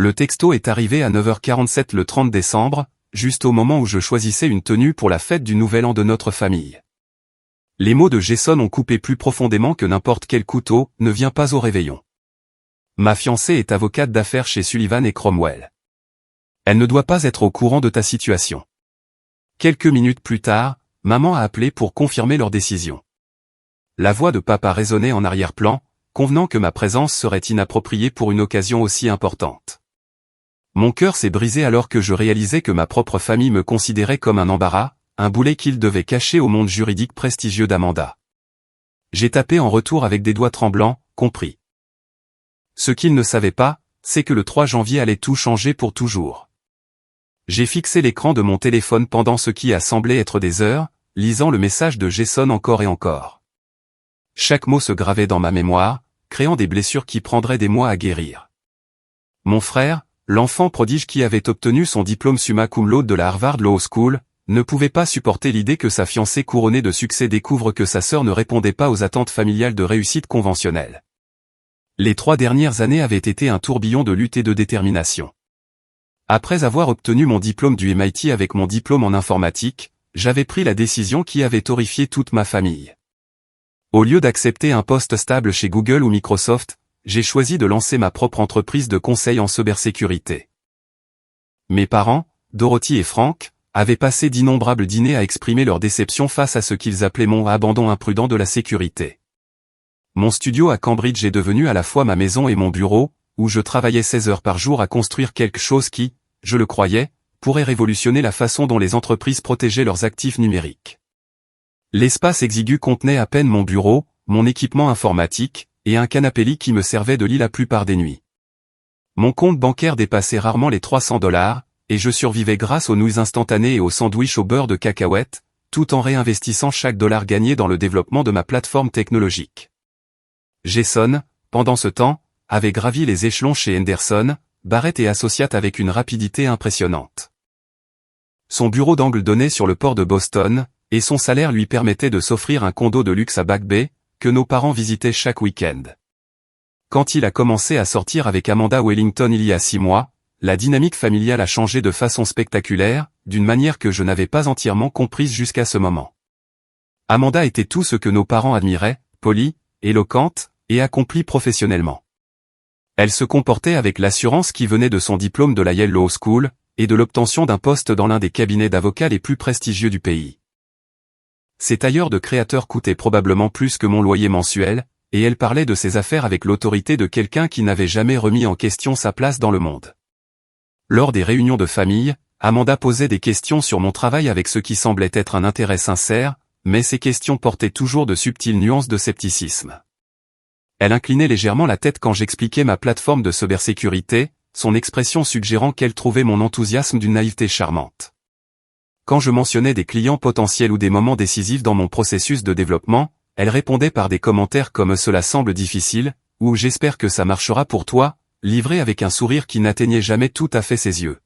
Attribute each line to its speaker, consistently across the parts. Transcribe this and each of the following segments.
Speaker 1: Le texto est arrivé à 9h47 le 30 décembre, juste au moment où je choisissais une tenue pour la fête du nouvel an de notre famille. Les mots de Jason ont coupé plus profondément que n'importe quel couteau, ne viens pas au réveillon. Ma fiancée est avocate d'affaires chez Sullivan et Cromwell. Elle ne doit pas être au courant de ta situation. Quelques minutes plus tard, maman a appelé pour confirmer leur décision. La voix de papa résonnait en arrière-plan, convenant que ma présence serait inappropriée pour une occasion aussi importante. Mon cœur s'est brisé alors que je réalisais que ma propre famille me considérait comme un embarras, un boulet qu'ils devaient cacher au monde juridique prestigieux d'Amanda. J'ai tapé en retour avec des doigts tremblants, compris. Ce qu'ils ne savaient pas, c'est que le 3 janvier allait tout changer pour toujours. J'ai fixé l'écran de mon téléphone pendant ce qui a semblé être des heures, lisant le message de Jason encore et encore. Chaque mot se gravait dans ma mémoire, créant des blessures qui prendraient des mois à guérir. Mon frère, l'enfant prodige qui avait obtenu son diplôme summa cum laude de la Harvard Law School, ne pouvait pas supporter l'idée que sa fiancée couronnée de succès découvre que sa sœur ne répondait pas aux attentes familiales de réussite conventionnelle. Les 3 dernières années avaient été un tourbillon de lutte et de détermination. Après avoir obtenu mon diplôme du MIT avec mon diplôme en informatique, j'avais pris la décision qui avait horrifié toute ma famille. Au lieu d'accepter un poste stable chez Google ou Microsoft, j'ai choisi de lancer ma propre entreprise de conseil en cybersécurité. Mes parents, Dorothy et Frank, avaient passé d'innombrables dîners à exprimer leur déception face à ce qu'ils appelaient mon abandon imprudent de la sécurité. Mon studio à Cambridge est devenu à la fois ma maison et mon bureau, où je travaillais 16 heures par jour à construire quelque chose qui, je le croyais, pourrait révolutionner la façon dont les entreprises protégeaient leurs actifs numériques. L'espace exigu contenait à peine mon bureau, mon équipement informatique, et un canapé lit qui me servait de lit la plupart des nuits. Mon compte bancaire dépassait rarement les $300, et je survivais grâce aux nouilles instantanées et aux sandwichs au beurre de cacahuète, tout en réinvestissant chaque dollar gagné dans le développement de ma plateforme technologique. Jason, pendant ce temps, avait gravi les échelons chez Henderson, Barrett et Associates avec une rapidité impressionnante. Son bureau d'angle donnait sur le port de Boston, et son salaire lui permettait de s'offrir un condo de luxe à Back Bay, que nos parents visitaient chaque week-end. Quand il a commencé à sortir avec Amanda Wellington il y a 6 mois, la dynamique familiale a changé de façon spectaculaire, d'une manière que je n'avais pas entièrement comprise jusqu'à ce moment. Amanda était tout ce que nos parents admiraient, polie, éloquente, et accomplie professionnellement. Elle se comportait avec l'assurance qui venait de son diplôme de la Yale Law School, et de l'obtention d'un poste dans l'un des cabinets d'avocats les plus prestigieux du pays. Ses tailleurs de créateurs coûtaient probablement plus que mon loyer mensuel, et elle parlait de ses affaires avec l'autorité de quelqu'un qui n'avait jamais remis en question sa place dans le monde. Lors des réunions de famille, Amanda posait des questions sur mon travail avec ce qui semblait être un intérêt sincère, mais ces questions portaient toujours de subtiles nuances de scepticisme. Elle inclinait légèrement la tête quand j'expliquais ma plateforme de cybersécurité, son expression suggérant qu'elle trouvait mon enthousiasme d'une naïveté charmante. Quand je mentionnais des clients potentiels ou des moments décisifs dans mon processus de développement, elle répondait par des commentaires comme « cela semble difficile » ou « j'espère que ça marchera pour toi », livré avec un sourire qui n'atteignait jamais tout à fait ses yeux.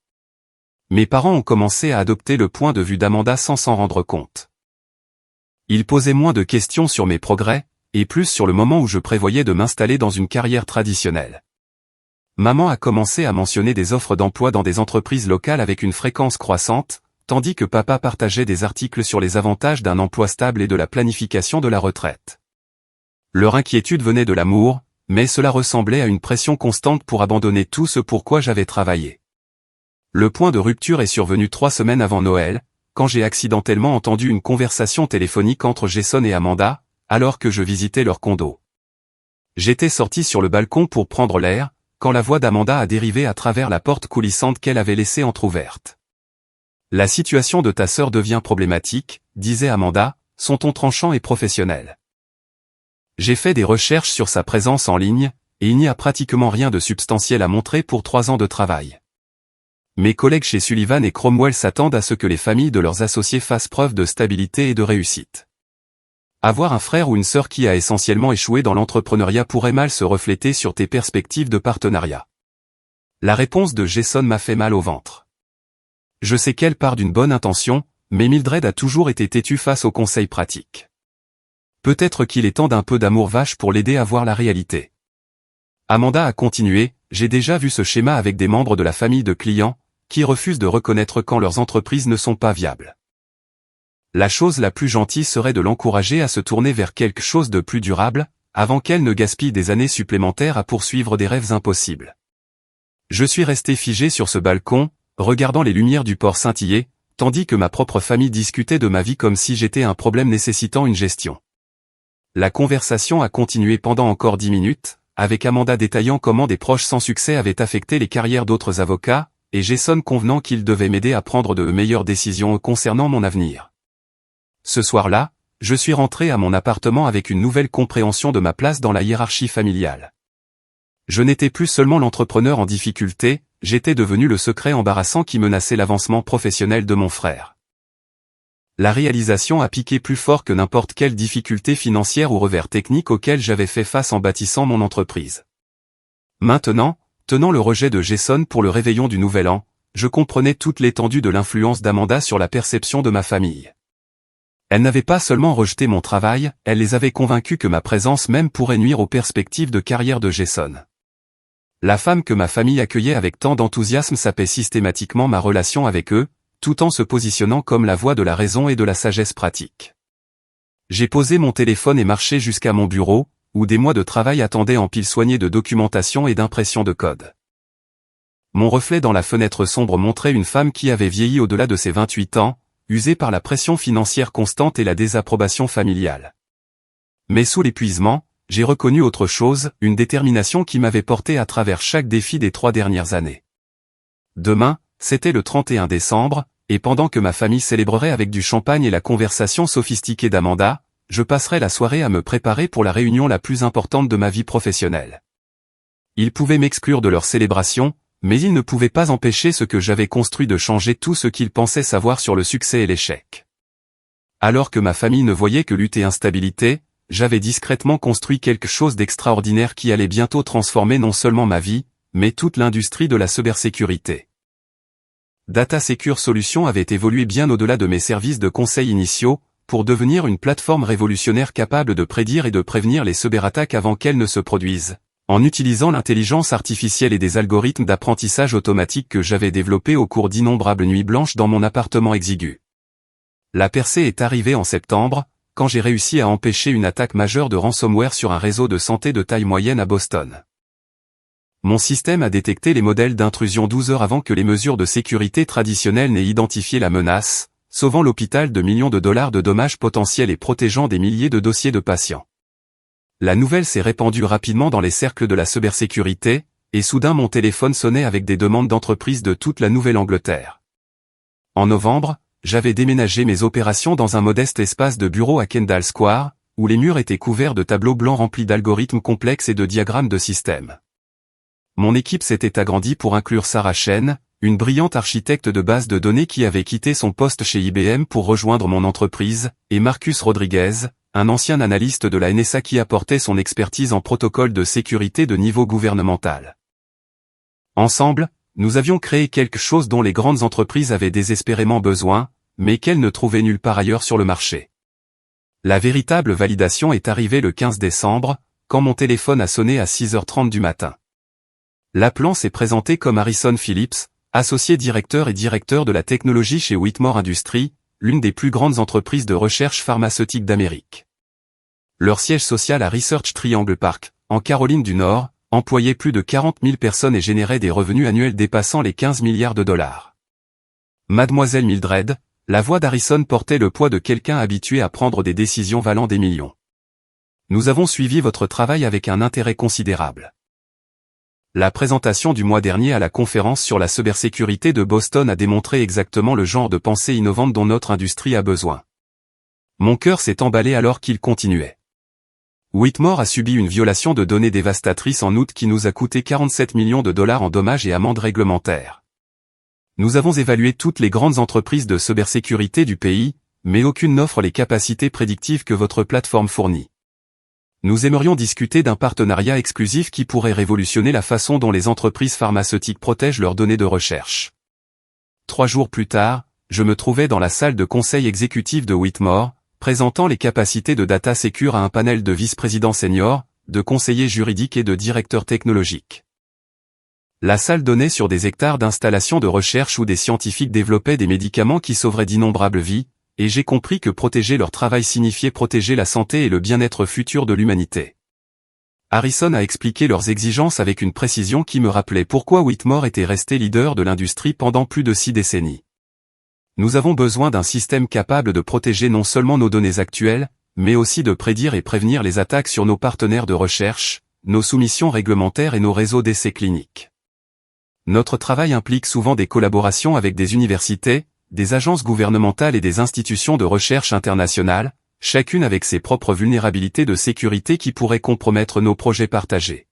Speaker 1: Mes parents ont commencé à adopter le point de vue d'Amanda sans s'en rendre compte. Ils posaient moins de questions sur mes progrès, et plus sur le moment où je prévoyais de m'installer dans une carrière traditionnelle. Maman a commencé à mentionner des offres d'emploi dans des entreprises locales avec une fréquence croissante, tandis que papa partageait des articles sur les avantages d'un emploi stable et de la planification de la retraite. Leur inquiétude venait de l'amour, mais cela ressemblait à une pression constante pour abandonner tout ce pour quoi j'avais travaillé. Le point de rupture est survenu 3 semaines avant Noël, quand j'ai accidentellement entendu une conversation téléphonique entre Jason et Amanda, alors que je visitais leur condo. J'étais sorti sur le balcon pour prendre l'air, quand la voix d'Amanda a dérivé à travers la porte coulissante qu'elle avait laissée entr'ouverte. « La situation de ta sœur devient problématique, disait Amanda, son ton tranchant et professionnel. J'ai fait des recherches sur sa présence en ligne, et il n'y a pratiquement rien de substantiel à montrer pour 3 ans de travail. Mes collègues chez Sullivan et Cromwell s'attendent à ce que les familles de leurs associés fassent preuve de stabilité et de réussite. Avoir un frère ou une sœur qui a essentiellement échoué dans l'entrepreneuriat pourrait mal se refléter sur tes perspectives de partenariat. » La réponse de Jason m'a fait mal au ventre. Je sais qu'elle part d'une bonne intention, mais Mildred a toujours été têtue face aux conseils pratiques. Peut-être qu'il est temps d'un peu d'amour vache pour l'aider à voir la réalité. Amanda a continué, j'ai déjà vu ce schéma avec des membres de la famille de clients, qui refusent de reconnaître quand leurs entreprises ne sont pas viables. La chose la plus gentille serait de l'encourager à se tourner vers quelque chose de plus durable, avant qu'elle ne gaspille des années supplémentaires à poursuivre des rêves impossibles. Je suis resté figé sur ce balcon, regardant les lumières du port scintiller, tandis que ma propre famille discutait de ma vie comme si j'étais un problème nécessitant une gestion. La conversation a continué pendant encore 10 minutes, avec Amanda détaillant comment des proches sans succès avaient affecté les carrières d'autres avocats, et Jason convenant qu'il devait m'aider à prendre de meilleures décisions concernant mon avenir. Ce soir-là, je suis rentré à mon appartement avec une nouvelle compréhension de ma place dans la hiérarchie familiale. Je n'étais plus seulement l'entrepreneur en difficulté, j'étais devenu le secret embarrassant qui menaçait l'avancement professionnel de mon frère. La réalisation a piqué plus fort que n'importe quelle difficulté financière ou revers technique auquel j'avais fait face en bâtissant mon entreprise. Maintenant, tenant le rejet de Jason pour le réveillon du Nouvel An, je comprenais toute l'étendue de l'influence d'Amanda sur la perception de ma famille. Elle n'avait pas seulement rejeté mon travail, elle les avait convaincus que ma présence même pourrait nuire aux perspectives de carrière de Jason. La femme que ma famille accueillait avec tant d'enthousiasme sapait systématiquement ma relation avec eux, tout en se positionnant comme la voix de la raison et de la sagesse pratique. J'ai posé mon téléphone et marché jusqu'à mon bureau, où des mois de travail attendaient en pile soignée de documentation et d'impression de code. Mon reflet dans la fenêtre sombre montrait une femme qui avait vieilli au-delà de ses 28 ans, usée par la pression financière constante et la désapprobation familiale. Mais sous l'épuisement, j'ai reconnu autre chose, une détermination qui m'avait porté à travers chaque défi des 3 dernières années. Demain, c'était le 31 décembre, et pendant que ma famille célébrerait avec du champagne et la conversation sophistiquée d'Amanda, je passerais la soirée à me préparer pour la réunion la plus importante de ma vie professionnelle. Ils pouvaient m'exclure de leur célébration, mais ils ne pouvaient pas empêcher ce que j'avais construit de changer tout ce qu'ils pensaient savoir sur le succès et l'échec. Alors que ma famille ne voyait que lutte et instabilité, j'avais discrètement construit quelque chose d'extraordinaire qui allait bientôt transformer non seulement ma vie, mais toute l'industrie de la cybersécurité. DataSecure Solutions avait évolué bien au-delà de mes services de conseil initiaux, pour devenir une plateforme révolutionnaire capable de prédire et de prévenir les cyberattaques avant qu'elles ne se produisent, en utilisant l'intelligence artificielle et des algorithmes d'apprentissage automatique que j'avais développés au cours d'innombrables nuits blanches dans mon appartement exigu. La percée est arrivée en septembre, quand j'ai réussi à empêcher une attaque majeure de ransomware sur un réseau de santé de taille moyenne à Boston. Mon système a détecté les modèles d'intrusion 12 heures avant que les mesures de sécurité traditionnelles n'aient identifié la menace, sauvant l'hôpital de millions de dollars de dommages potentiels et protégeant des milliers de dossiers de patients. La nouvelle s'est répandue rapidement dans les cercles de la cybersécurité, et soudain mon téléphone sonnait avec des demandes d'entreprises de toute la Nouvelle-Angleterre. En novembre, j'avais déménagé mes opérations dans un modeste espace de bureau à Kendall Square, où les murs étaient couverts de tableaux blancs remplis d'algorithmes complexes et de diagrammes de systèmes. Mon équipe s'était agrandie pour inclure Sarah Chen, une brillante architecte de base de données qui avait quitté son poste chez IBM pour rejoindre mon entreprise, et Marcus Rodriguez, un ancien analyste de la NSA qui apportait son expertise en protocole de sécurité de niveau gouvernemental. Ensemble, nous avions créé quelque chose dont les grandes entreprises avaient désespérément besoin, mais qu'elles ne trouvaient nulle part ailleurs sur le marché. La véritable validation est arrivée le 15 décembre, quand mon téléphone a sonné à 6h30 du matin. L'appelant s'est présenté comme Harrison Phillips, associé directeur et directeur de la technologie chez Whitmore Industries, l'une des plus grandes entreprises de recherche pharmaceutique d'Amérique. Leur siège social à Research Triangle Park, en Caroline du Nord, employait plus de 40 000 personnes et générait des revenus annuels dépassant les 15 milliards de dollars. Mademoiselle Mildred, la voix d'Harrison portait le poids de quelqu'un habitué à prendre des décisions valant des millions. Nous avons suivi votre travail avec un intérêt considérable. La présentation du mois dernier à la conférence sur la cybersécurité de Boston a démontré exactement le genre de pensée innovante dont notre industrie a besoin. Mon cœur s'est emballé alors qu'il continuait. Whitmore a subi une violation de données dévastatrice en août qui nous a coûté 47 millions de dollars en dommages et amendes réglementaires. Nous avons évalué toutes les grandes entreprises de cybersécurité du pays, mais aucune n'offre les capacités prédictives que votre plateforme fournit. Nous aimerions discuter d'un partenariat exclusif qui pourrait révolutionner la façon dont les entreprises pharmaceutiques protègent leurs données de recherche. 3 jours plus tard, je me trouvais dans la salle de conseil exécutif de Whitmore, présentant les capacités de DataSecure à un panel de vice-présidents seniors, de conseillers juridiques et de directeurs technologiques. La salle donnait sur des hectares d'installations de recherche où des scientifiques développaient des médicaments qui sauveraient d'innombrables vies, et j'ai compris que protéger leur travail signifiait protéger la santé et le bien-être futur de l'humanité. Harrison a expliqué leurs exigences avec une précision qui me rappelait pourquoi Whitmore était resté leader de l'industrie pendant plus de 6 décennies. Nous avons besoin d'un système capable de protéger non seulement nos données actuelles, mais aussi de prédire et prévenir les attaques sur nos partenaires de recherche, nos soumissions réglementaires et nos réseaux d'essais cliniques. Notre travail implique souvent des collaborations avec des universités, des agences gouvernementales et des institutions de recherche internationales, chacune avec ses propres vulnérabilités de sécurité qui pourraient compromettre nos projets partagés.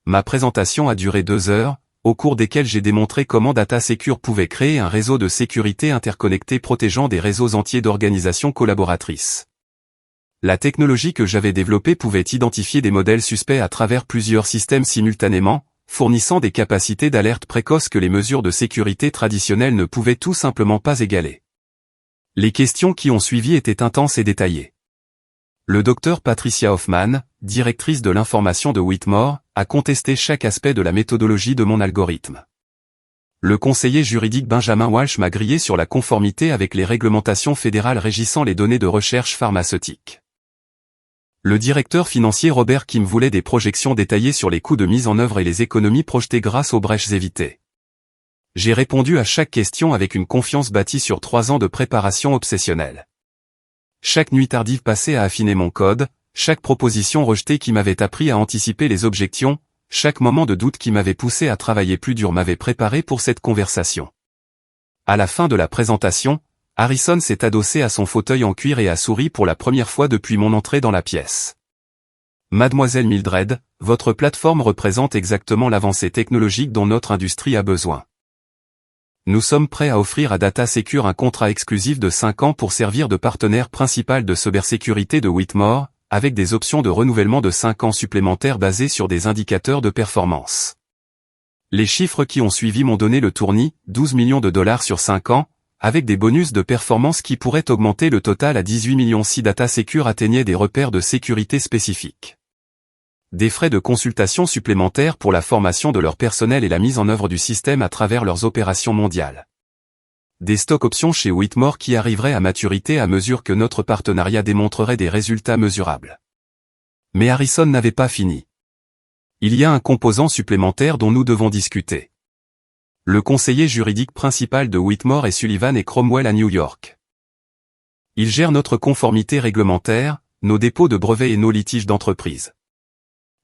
Speaker 1: Ma présentation a duré 2 heures, au cours desquelles j'ai démontré comment DataSecure pouvait créer un réseau de sécurité interconnecté protégeant des réseaux entiers d'organisations collaboratrices. La technologie que j'avais développée pouvait identifier des modèles suspects à travers plusieurs systèmes simultanément, fournissant des capacités d'alerte précoces que les mesures de sécurité traditionnelles ne pouvaient tout simplement pas égaler. Les questions qui ont suivi étaient intenses et détaillées. Le docteur Patricia Hoffman, directrice de l'information de Whitmore, a contesté chaque aspect de la méthodologie de mon algorithme. Le conseiller juridique Benjamin Walsh m'a grillé sur la conformité avec les réglementations fédérales régissant les données de recherche pharmaceutique. Le directeur financier Robert Kim voulait des projections détaillées sur les coûts de mise en œuvre et les économies projetées grâce aux brèches évitées. J'ai répondu à chaque question avec une confiance bâtie sur 3 ans de préparation obsessionnelle. Chaque nuit tardive passée à affiner mon code, chaque proposition rejetée qui m'avait appris à anticiper les objections, chaque moment de doute qui m'avait poussé à travailler plus dur m'avait préparé pour cette conversation. À la fin de la présentation, Harrison s'est adossé à son fauteuil en cuir et a souri pour la première fois depuis mon entrée dans la pièce. Mademoiselle Mildred, votre plateforme représente exactement l'avancée technologique dont notre industrie a besoin. Nous sommes prêts à offrir à DataSecure un contrat exclusif de 5 ans pour servir de partenaire principal de cybersécurité de Whitmore, avec des options de renouvellement de 5 ans supplémentaires basées sur des indicateurs de performance. Les chiffres qui ont suivi m'ont donné le tournis, 12 millions de dollars sur 5 ans, avec des bonus de performance qui pourraient augmenter le total à 18 millions si DataSecure atteignait des repères de sécurité spécifiques. Des frais de consultation supplémentaires pour la formation de leur personnel et la mise en œuvre du système à travers leurs opérations mondiales. Des stock options chez Whitmore qui arriveraient à maturité à mesure que notre partenariat démontrerait des résultats mesurables. Mais Harrison n'avait pas fini. Il y a un composant supplémentaire dont nous devons discuter. Le conseiller juridique principal de Whitmore est Sullivan & Cromwell à New York. Il gère notre conformité réglementaire, nos dépôts de brevets et nos litiges d'entreprise.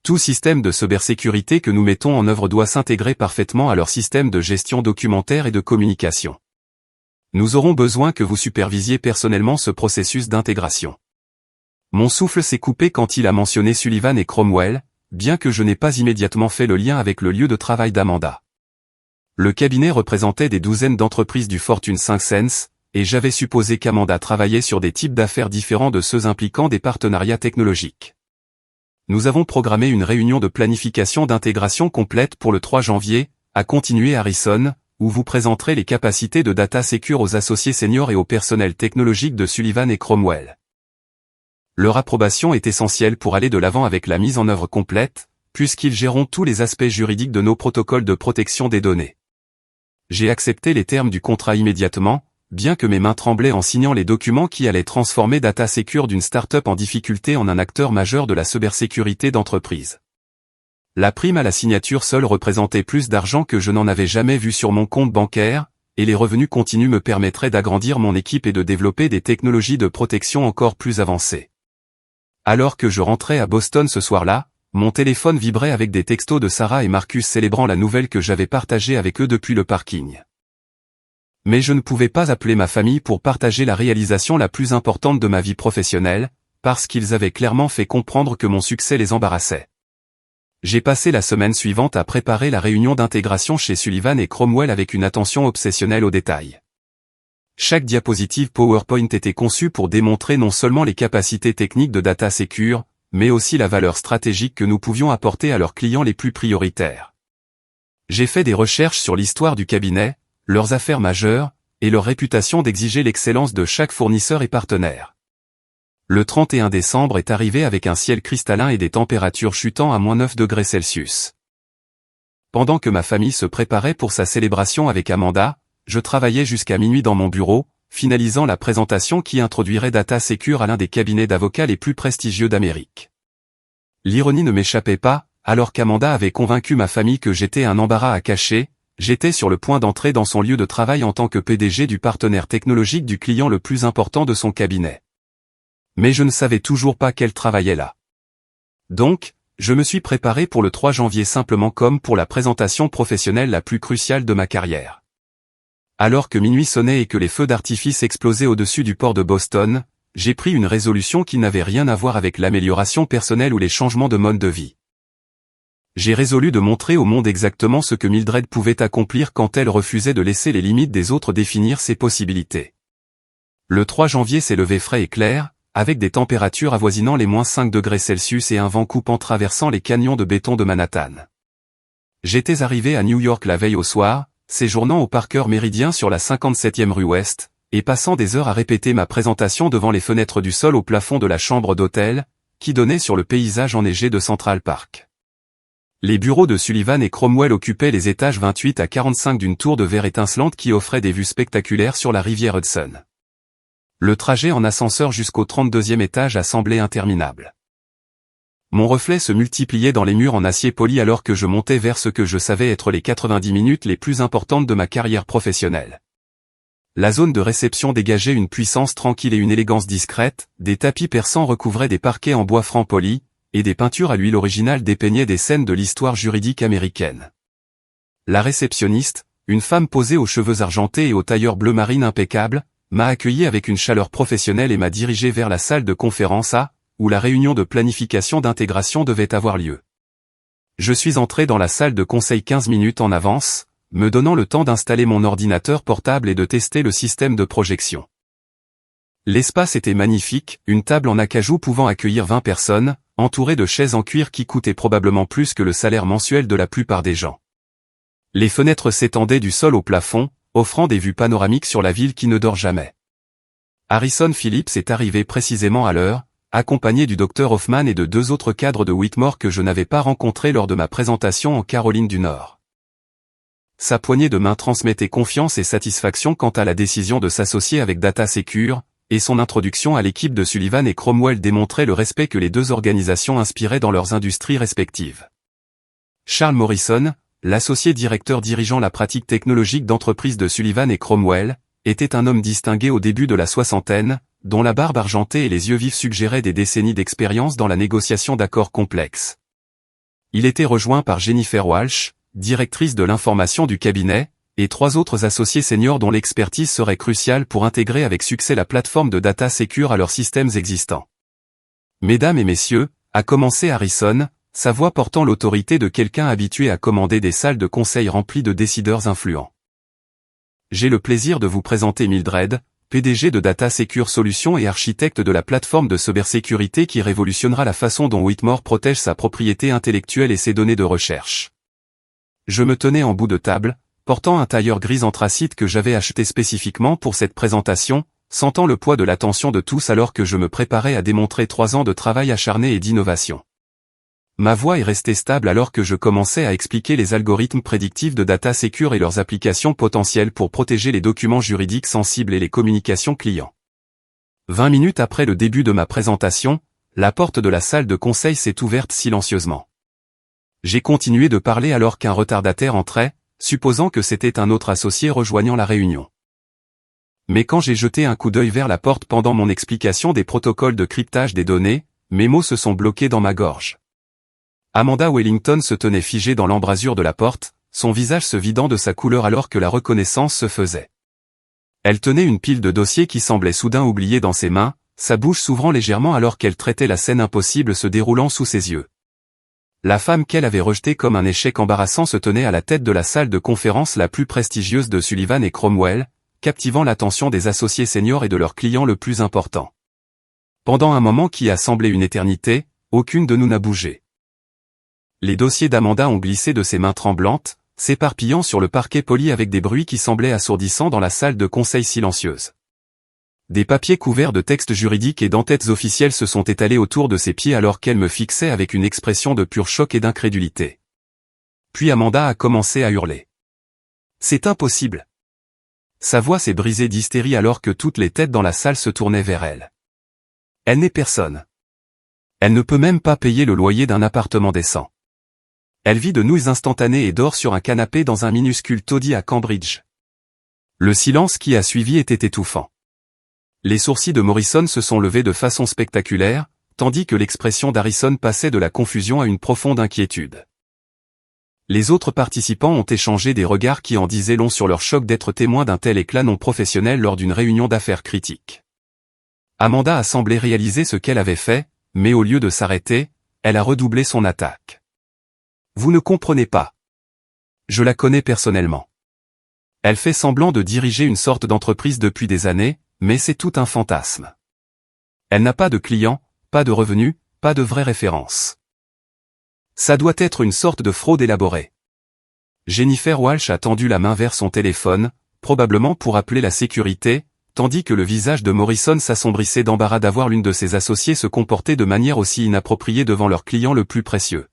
Speaker 1: Tout système de cybersécurité que nous mettons en œuvre doit s'intégrer parfaitement à leur système de gestion documentaire et de communication. Nous aurons besoin que vous supervisiez personnellement ce processus d'intégration. Mon souffle s'est coupé quand il a mentionné Sullivan & Cromwell, bien que je n'ai pas immédiatement fait le lien avec le lieu de travail d'Amanda. Le cabinet représentait des douzaines d'entreprises du Fortune 500, et j'avais supposé qu'Amanda travaillait sur des types d'affaires différents de ceux impliquant des partenariats technologiques. Nous avons programmé une réunion de planification d'intégration complète pour le 3 janvier, a continué Harrison, où vous présenterez les capacités de DataSecure aux associés seniors et au personnel technologique de Sullivan & Cromwell. Leur approbation est essentielle pour aller de l'avant avec la mise en œuvre complète, puisqu'ils géreront tous les aspects juridiques de nos protocoles de protection des données. J'ai accepté les termes du contrat immédiatement, bien que mes mains tremblaient en signant les documents qui allaient transformer DataSecure d'une start-up en difficulté en un acteur majeur de la cybersécurité d'entreprise. La prime à la signature seule représentait plus d'argent que je n'en avais jamais vu sur mon compte bancaire, et les revenus continus me permettraient d'agrandir mon équipe et de développer des technologies de protection encore plus avancées. Alors que je rentrais à Boston ce soir-là, mon téléphone vibrait avec des textos de Sarah et Marcus célébrant la nouvelle que j'avais partagée avec eux depuis le parking. Mais je ne pouvais pas appeler ma famille pour partager la réalisation la plus importante de ma vie professionnelle, parce qu'ils avaient clairement fait comprendre que mon succès les embarrassait. J'ai passé la semaine suivante à préparer la réunion d'intégration chez Sullivan & Cromwell avec une attention obsessionnelle aux détails. Chaque diapositive PowerPoint était conçue pour démontrer non seulement les capacités techniques de DataSecure, mais aussi la valeur stratégique que nous pouvions apporter à leurs clients les plus prioritaires. J'ai fait des recherches sur l'histoire du cabinet, leurs affaires majeures, et leur réputation d'exiger l'excellence de chaque fournisseur et partenaire. Le 31 décembre est arrivé avec un ciel cristallin et des températures chutant à -9 degrés Celsius. pendant que ma famille se préparait pour sa célébration avec Amanda, je travaillais jusqu'à minuit dans mon bureau, finalisant la présentation qui introduirait Data Secure à l'un des cabinets d'avocats les plus prestigieux d'Amérique. L'ironie ne m'échappait pas, alors qu'Amanda avait convaincu ma famille que j'étais un embarras à cacher, j'étais sur le point d'entrer dans son lieu de travail en tant que PDG du partenaire technologique du client le plus important de son cabinet. Mais je ne savais toujours pas qu'elle travaillait là. Donc, je me suis préparé pour le 3 janvier simplement comme pour la présentation professionnelle la plus cruciale de ma carrière. Alors que minuit sonnait et que les feux d'artifice explosaient au-dessus du port de Boston, j'ai pris une résolution qui n'avait rien à voir avec l'amélioration personnelle ou les changements de mode de vie. J'ai résolu de montrer au monde exactement ce que Mildred pouvait accomplir quand elle refusait de laisser les limites des autres définir ses possibilités. Le 3 janvier s'est levé frais et clair, avec des températures avoisinant les -5 degrés Celsius et un vent coupant traversant les canyons de béton de Manhattan. J'étais arrivé à New York la veille au soir, séjournant au Parker Méridien sur la 57e rue Ouest, et passant des heures à répéter ma présentation devant les fenêtres du sol au plafond de la chambre d'hôtel, qui donnait sur le paysage enneigé de Central Park. Les bureaux de Sullivan et Cromwell occupaient les étages 28 à 45 d'une tour de verre étincelante qui offrait des vues spectaculaires sur la rivière Hudson. Le trajet en ascenseur jusqu'au 32e étage a semblé interminable. Mon reflet se multipliait dans les murs en acier poli alors que je montais vers ce que je savais être les 90 minutes les plus importantes de ma carrière professionnelle. La zone de réception dégageait une puissance tranquille et une élégance discrète, des tapis persans recouvraient des parquets en bois franc poli, et des peintures à l'huile originale dépeignaient des scènes de l'histoire juridique américaine. La réceptionniste, une femme posée aux cheveux argentés et au tailleur bleu marine impeccable, m'a accueilli avec une chaleur professionnelle et m'a dirigé vers la salle de conférence A, où la réunion de planification d'intégration devait avoir lieu. Je suis entré dans la salle de conseil 15 minutes en avance, me donnant le temps d'installer mon ordinateur portable et de tester le système de projection. L'espace était magnifique, une table en acajou pouvant accueillir 20 personnes, entourée de chaises en cuir qui coûtaient probablement plus que le salaire mensuel de la plupart des gens. Les fenêtres s'étendaient du sol au plafond, offrant des vues panoramiques sur la ville qui ne dort jamais. Harrison Phillips est arrivé précisément à l'heure, accompagné du Dr Hoffman et de 2 autres cadres de Whitmore que je n'avais pas rencontrés lors de ma présentation en Caroline du Nord. Sa poignée de main transmettait confiance et satisfaction quant à la décision de s'associer avec Data Secure, et son introduction à l'équipe de Sullivan et Cromwell démontrait le respect que les 2 organisations inspiraient dans leurs industries respectives. Charles Morrison, l'associé directeur dirigeant la pratique technologique d'entreprise de Sullivan et Cromwell, était un homme distingué au début de la soixantaine, dont la barbe argentée et les yeux vifs suggéraient des décennies d'expérience dans la négociation d'accords complexes. Il était rejoint par Jennifer Walsh, directrice de l'information du cabinet, et 3 autres associés seniors dont l'expertise serait cruciale pour intégrer avec succès la plateforme de Data Secure à leurs systèmes existants. Mesdames et messieurs, a commencé Harrison, sa voix portant l'autorité de quelqu'un habitué à commander des salles de conseil remplies de décideurs influents. J'ai le plaisir de vous présenter Mildred, PDG de Data Secure Solutions et architecte de la plateforme de cybersécurité qui révolutionnera la façon dont Whitmore protège sa propriété intellectuelle et ses données de recherche. Je me tenais en bout de table, portant un tailleur gris anthracite que j'avais acheté spécifiquement pour cette présentation, sentant le poids de l'attention de tous alors que je me préparais à démontrer 3 ans de travail acharné et d'innovation. Ma voix est restée stable alors que je commençais à expliquer les algorithmes prédictifs de Data Secure et leurs applications potentielles pour protéger les documents juridiques sensibles et les communications clients. 20 minutes après le début de ma présentation, la porte de la salle de conseil s'est ouverte silencieusement. J'ai continué de parler alors qu'un retardataire entrait, supposant que c'était un autre associé rejoignant la réunion. Mais quand j'ai jeté un coup d'œil vers la porte pendant mon explication des protocoles de cryptage des données, mes mots se sont bloqués dans ma gorge. Amanda Wellington se tenait figée dans l'embrasure de la porte, son visage se vidant de sa couleur alors que la reconnaissance se faisait. Elle tenait une pile de dossiers qui semblait soudain oubliée dans ses mains, sa bouche s'ouvrant légèrement alors qu'elle traitait la scène impossible se déroulant sous ses yeux. La femme qu'elle avait rejetée comme un échec embarrassant se tenait à la tête de la salle de conférence la plus prestigieuse de Sullivan et Cromwell, captivant l'attention des associés seniors et de leurs clients le plus important. Pendant un moment qui a semblé une éternité, aucune de nous n'a bougé. Les dossiers d'Amanda ont glissé de ses mains tremblantes, s'éparpillant sur le parquet poli avec des bruits qui semblaient assourdissants dans la salle de conseil silencieuse. Des papiers couverts de textes juridiques et d'entêtes officielles se sont étalés autour de ses pieds alors qu'elle me fixait avec une expression de pur choc et d'incrédulité. puis Amanda a commencé à hurler. C'est impossible. Sa voix s'est brisée d'hystérie alors que toutes les têtes dans la salle se tournaient vers elle. Elle n'est personne. Elle ne peut même pas payer le loyer d'un appartement décent. Elle vit de nouilles instantanées et dort sur un canapé dans un minuscule taudis à Cambridge. Le silence qui a suivi était étouffant. Les sourcils de Morrison se sont levés de façon spectaculaire, tandis que l'expression d'Harrison passait de la confusion à une profonde inquiétude. Les autres participants ont échangé des regards qui en disaient long sur leur choc d'être témoins d'un tel éclat non professionnel lors d'une réunion d'affaires critique. Amanda a semblé réaliser ce qu'elle avait fait, mais au lieu de s'arrêter, elle a redoublé son attaque. Vous ne comprenez pas. Je la connais personnellement. Elle fait semblant de diriger une sorte d'entreprise depuis des années, mais c'est tout un fantasme. Elle n'a pas de clients, pas de revenus, pas de vraies références. Ça doit être une sorte de fraude élaborée. Jennifer Walsh a tendu la main vers son téléphone, probablement pour appeler la sécurité, tandis que le visage de Morrison s'assombrissait d'embarras d'avoir l'une de ses associées se comporter de manière aussi inappropriée devant leur client le plus précieux.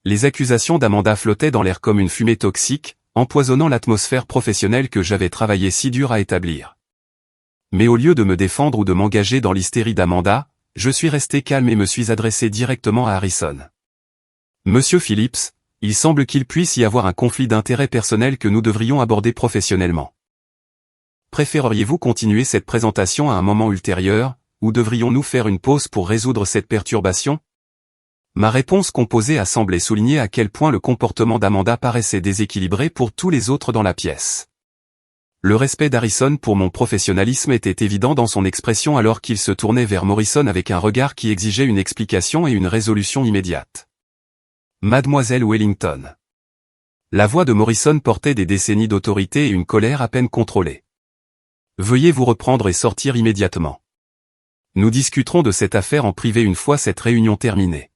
Speaker 1: Les accusations d'Amanda flottaient dans l'air comme une fumée toxique, empoisonnant l'atmosphère professionnelle que j'avais travaillé si dur à établir. Mais au lieu de me défendre ou de m'engager dans l'hystérie d'Amanda, je suis resté calme et me suis adressé directement à Harrison. Monsieur Phillips, il semble qu'il puisse y avoir un conflit d'intérêts personnel que nous devrions aborder professionnellement. Préféreriez-vous continuer cette présentation à un moment ultérieur, ou devrions-nous faire une pause pour résoudre cette perturbation ? Ma réponse composée a semblé souligner à quel point le comportement d'Amanda paraissait déséquilibré pour tous les autres dans la pièce. Le respect d'Harrison pour mon professionnalisme était évident dans son expression alors qu'il se tournait vers Morrison avec un regard qui exigeait une explication et une résolution immédiate. Mademoiselle Wellington. La voix de Morrison portait des décennies d'autorité et une colère à peine contrôlée. Veuillez vous reprendre et sortir immédiatement. Nous discuterons de cette affaire en privé une fois cette réunion terminée.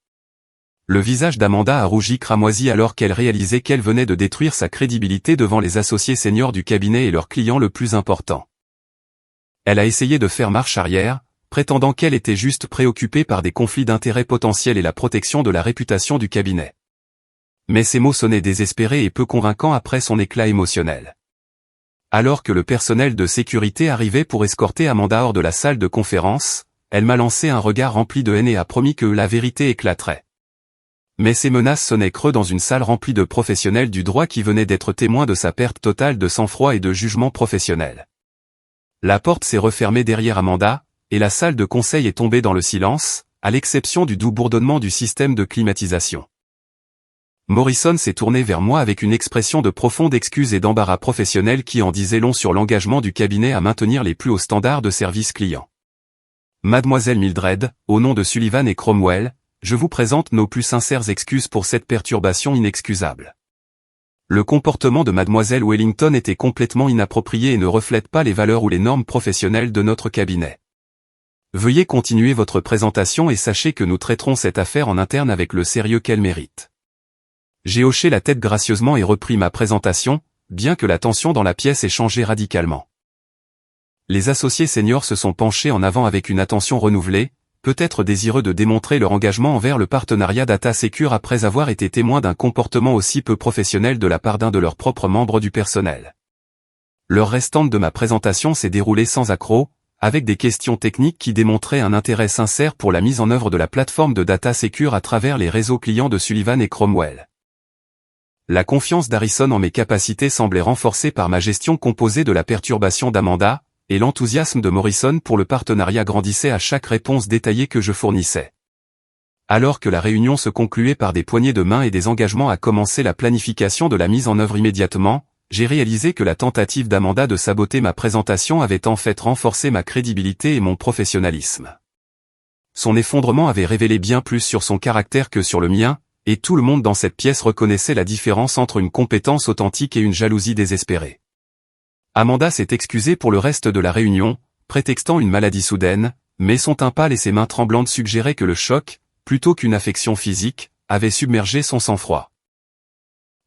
Speaker 1: Le visage d'Amanda a rougi cramoisi alors qu'elle réalisait qu'elle venait de détruire sa crédibilité devant les associés seniors du cabinet et leurs clients le plus important. Elle a essayé de faire marche arrière, prétendant qu'elle était juste préoccupée par des conflits d'intérêts potentiels et la protection de la réputation du cabinet. Mais ces mots sonnaient désespérés et peu convaincants après son éclat émotionnel. Alors que le personnel de sécurité arrivait pour escorter Amanda hors de la salle de conférence, elle m'a lancé un regard rempli de haine et a promis que la vérité éclaterait. Mais ces menaces sonnaient creux dans une salle remplie de professionnels du droit qui venaient d'être témoins de sa perte totale de sang-froid et de jugement professionnel. La porte s'est refermée derrière Amanda, et la salle de conseil est tombée dans le silence, à l'exception du doux bourdonnement du système de climatisation. Morrison s'est tourné vers moi avec une expression de profonde excuse et d'embarras professionnel qui en disait long sur l'engagement du cabinet à maintenir les plus hauts standards de service client. Mademoiselle Mildred, au nom de Sullivan et Cromwell, je vous présente nos plus sincères excuses pour cette perturbation inexcusable. Le comportement de Mademoiselle Wellington était complètement inapproprié et ne reflète pas les valeurs ou les normes professionnelles de notre cabinet. Veuillez continuer votre présentation et sachez que nous traiterons cette affaire en interne avec le sérieux qu'elle mérite. J'ai hoché la tête gracieusement et repris ma présentation, bien que la tension dans la pièce ait changé radicalement. Les associés seniors se sont penchés en avant avec une attention renouvelée, peut-être désireux de démontrer leur engagement envers le partenariat Data Secure après avoir été témoins d'un comportement aussi peu professionnel de la part d'un de leurs propres membres du personnel. L'heure restante de ma présentation s'est déroulée sans accroc, avec des questions techniques qui démontraient un intérêt sincère pour la mise en œuvre de la plateforme de Data Secure à travers les réseaux clients de Sullivan et Cromwell. La confiance d'Harrison en mes capacités semblait renforcée par ma gestion composée de la perturbation d'Amanda, et l'enthousiasme de Morrison pour le partenariat grandissait à chaque réponse détaillée que je fournissais. Alors que la réunion se concluait par des poignées de main et des engagements à commencer la planification de la mise en œuvre immédiatement, j'ai réalisé que la tentative d'Amanda de saboter ma présentation avait en fait renforcé ma crédibilité et mon professionnalisme. Son effondrement avait révélé bien plus sur son caractère que sur le mien, et tout le monde dans cette pièce reconnaissait la différence entre une compétence authentique et une jalousie désespérée. Amanda s'est excusée pour le reste de la réunion, prétextant une maladie soudaine, mais son teint pâle et ses mains tremblantes suggéraient que le choc, plutôt qu'une affection physique, avait submergé son sang-froid.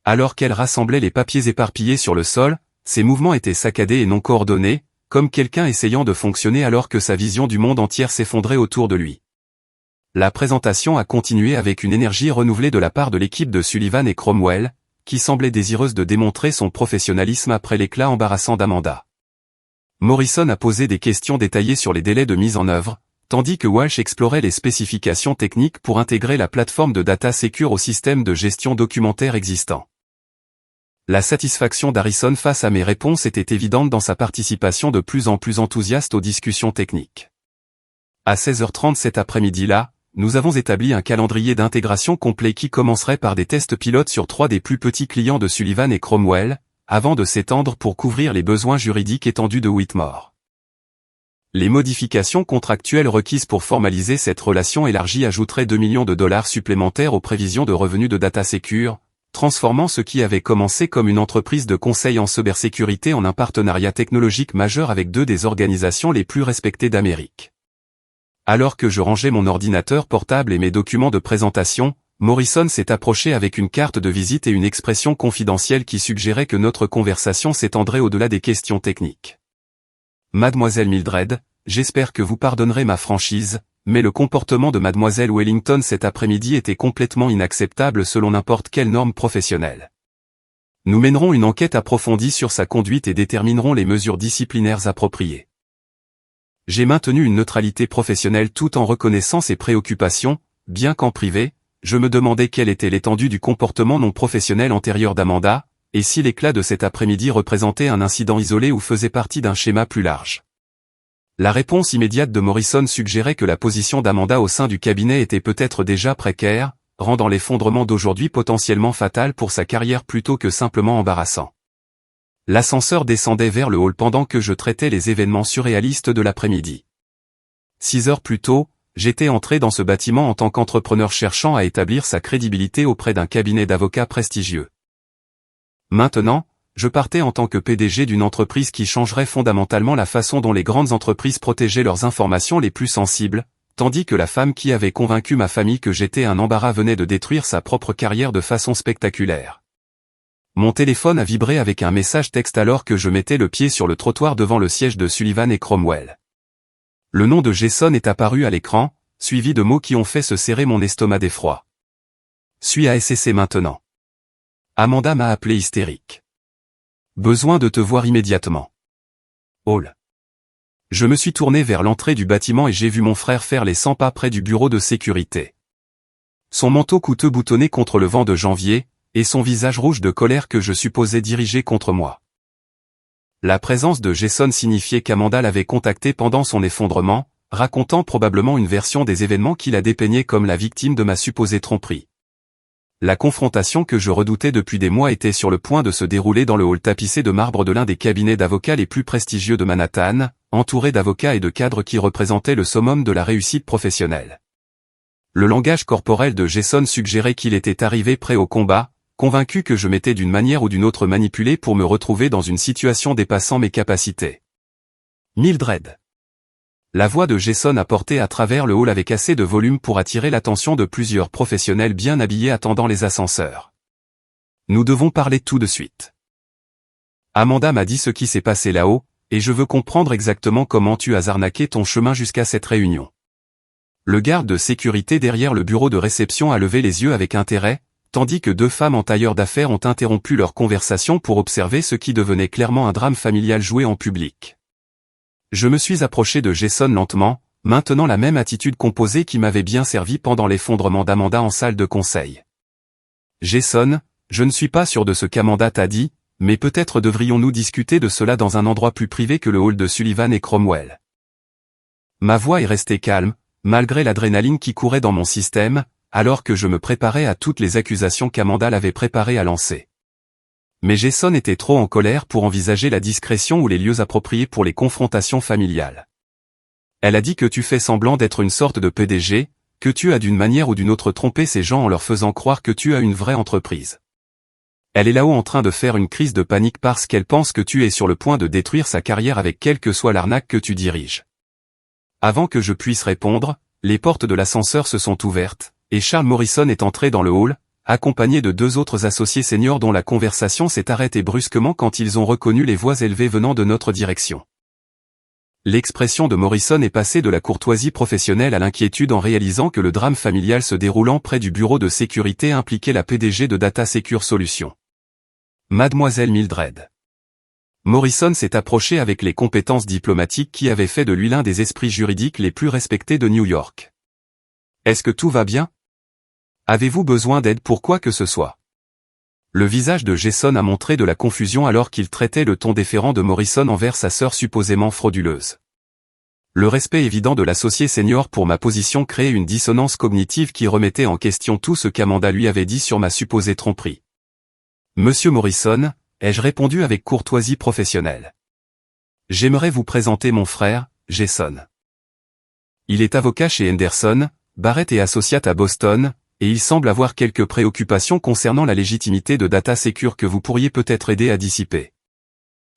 Speaker 1: Alors qu'elle rassemblait les papiers éparpillés sur le sol, ses mouvements étaient saccadés et non coordonnés, comme quelqu'un essayant de fonctionner alors que sa vision du monde entier s'effondrait autour de lui. La présentation a continué avec une énergie renouvelée de la part de l'équipe de Sullivan et Cromwell, qui semblait désireuse de démontrer son professionnalisme après l'éclat embarrassant d'Amanda. Morrison a posé des questions détaillées sur les délais de mise en œuvre, tandis que Walsh explorait les spécifications techniques pour intégrer la plateforme de data secure au système de gestion documentaire existant. La satisfaction d'Harrison face à mes réponses était évidente dans sa participation de plus en plus enthousiaste aux discussions techniques. À 16h30 cet après-midi-là, nous avons établi un calendrier d'intégration complet qui commencerait par des tests pilotes sur 3 des plus petits clients de Sullivan et Cromwell, avant de s'étendre pour couvrir les besoins juridiques étendus de Whitmore. Les modifications contractuelles requises pour formaliser cette relation élargie ajouteraient 2 millions de dollars supplémentaires aux prévisions de revenus de DataSecure, transformant ce qui avait commencé comme une entreprise de conseil en cybersécurité en un partenariat technologique majeur avec 2 des organisations les plus respectées d'Amérique. Alors que je rangeais mon ordinateur portable et mes documents de présentation, Morrison s'est approché avec une carte de visite et une expression confidentielle qui suggérait que notre conversation s'étendrait au-delà des questions techniques. Mademoiselle Mildred, j'espère que vous pardonnerez ma franchise, mais le comportement de Mademoiselle Wellington cet après-midi était complètement inacceptable selon n'importe quelle norme professionnelle. Nous mènerons une enquête approfondie sur sa conduite et déterminerons les mesures disciplinaires appropriées. J'ai maintenu une neutralité professionnelle tout en reconnaissant ses préoccupations, bien qu'en privé, je me demandais quelle était l'étendue du comportement non professionnel antérieur d'Amanda, et si l'éclat de cet après-midi représentait un incident isolé ou faisait partie d'un schéma plus large. La réponse immédiate de Morrison suggérait que la position d'Amanda au sein du cabinet était peut-être déjà précaire, rendant l'effondrement d'aujourd'hui potentiellement fatal pour sa carrière plutôt que simplement embarrassant. L'ascenseur descendait vers le hall pendant que je traitais les événements surréalistes de l'après-midi. 6 heures plus tôt, j'étais entré dans ce bâtiment en tant qu'entrepreneur cherchant à établir sa crédibilité auprès d'un cabinet d'avocats prestigieux. Maintenant, je partais en tant que PDG d'une entreprise qui changerait fondamentalement la façon dont les grandes entreprises protégeaient leurs informations les plus sensibles, tandis que la femme qui avait convaincu ma famille que j'étais un embarras venait de détruire sa propre carrière de façon spectaculaire. Mon téléphone a vibré avec un message texte alors que je mettais le pied sur le trottoir devant le siège de Sullivan et Cromwell. Le nom de Jason est apparu à l'écran, suivi de mots qui ont fait se serrer mon estomac d'effroi. Suis à SCC maintenant. Amanda m'a appelé hystérique. Besoin de te voir immédiatement. Hall. Je me suis tourné vers l'entrée du bâtiment et j'ai vu mon frère faire les 100 pas près du bureau de sécurité. Son manteau coûteux boutonné contre le vent de janvier, et son visage rouge de colère que je supposais diriger contre moi. La présence de Jason signifiait qu'Amanda l'avait contacté pendant son effondrement, racontant probablement une version des événements qui la dépeignait comme la victime de ma supposée tromperie. La confrontation que je redoutais depuis des mois était sur le point de se dérouler dans le hall tapissé de marbre de l'un des cabinets d'avocats les plus prestigieux de Manhattan, entouré d'avocats et de cadres qui représentaient le summum de la réussite professionnelle. Le langage corporel de Jason suggérait qu'il était arrivé prêt au combat, convaincu que je m'étais d'une manière ou d'une autre manipulé pour me retrouver dans une situation dépassant mes capacités. Mildred. La voix de Jason apportée à travers le hall avec assez de volume pour attirer l'attention de plusieurs professionnels bien habillés attendant les ascenseurs. Nous devons parler tout de suite. Amanda m'a dit ce qui s'est passé là-haut, et je veux comprendre exactement comment tu as arnaqué ton chemin jusqu'à cette réunion. Le garde de sécurité derrière le bureau de réception a levé les yeux avec intérêt, tandis que 2 femmes en tailleur d'affaires ont interrompu leur conversation pour observer ce qui devenait clairement un drame familial joué en public. Je me suis approché de Jason lentement, maintenant la même attitude composée qui m'avait bien servi pendant l'effondrement d'Amanda en salle de conseil. Jason, je ne suis pas sûr de ce qu'Amanda t'a dit, mais peut-être devrions-nous discuter de cela dans un endroit plus privé que le hall de Sullivan et Cromwell. Ma voix est restée calme, malgré l'adrénaline qui courait dans mon système, alors que je me préparais à toutes les accusations qu'Amanda l'avait préparé à lancer. Mais Jason était trop en colère pour envisager la discrétion ou les lieux appropriés pour les confrontations familiales. Elle a dit que tu fais semblant d'être une sorte de PDG, que tu as d'une manière ou d'une autre trompé ces gens en leur faisant croire que tu as une vraie entreprise. Elle est là-haut en train de faire une crise de panique parce qu'elle pense que tu es sur le point de détruire sa carrière avec quelle que soit l'arnaque que tu diriges. Avant que je puisse répondre, les portes de l'ascenseur se sont ouvertes, et Charles Morrison est entré dans le hall, accompagné de 2 autres associés seniors dont la conversation s'est arrêtée brusquement quand ils ont reconnu les voix élevées venant de notre direction. L'expression de Morrison est passée de la courtoisie professionnelle à l'inquiétude en réalisant que le drame familial se déroulant près du bureau de sécurité impliquait la PDG de DataSecure Solutions. Mademoiselle Mildred. Morrison s'est approché avec les compétences diplomatiques qui avaient fait de lui l'un des esprits juridiques les plus respectés de New York. Est-ce que tout va bien? Avez-vous besoin d'aide pour quoi que ce soit? Le visage de Jason a montré de la confusion alors qu'il traitait le ton déférent de Morrison envers sa sœur supposément frauduleuse. Le respect évident de l'associé senior pour ma position créait une dissonance cognitive qui remettait en question tout ce qu'Amanda lui avait dit sur ma supposée tromperie. Monsieur Morrison, ai-je répondu avec courtoisie professionnelle. J'aimerais vous présenter mon frère, Jason. Il est avocat chez Henderson, Barrett et Associates à Boston, et il semble avoir quelques préoccupations concernant la légitimité de Data Secure que vous pourriez peut-être aider à dissiper.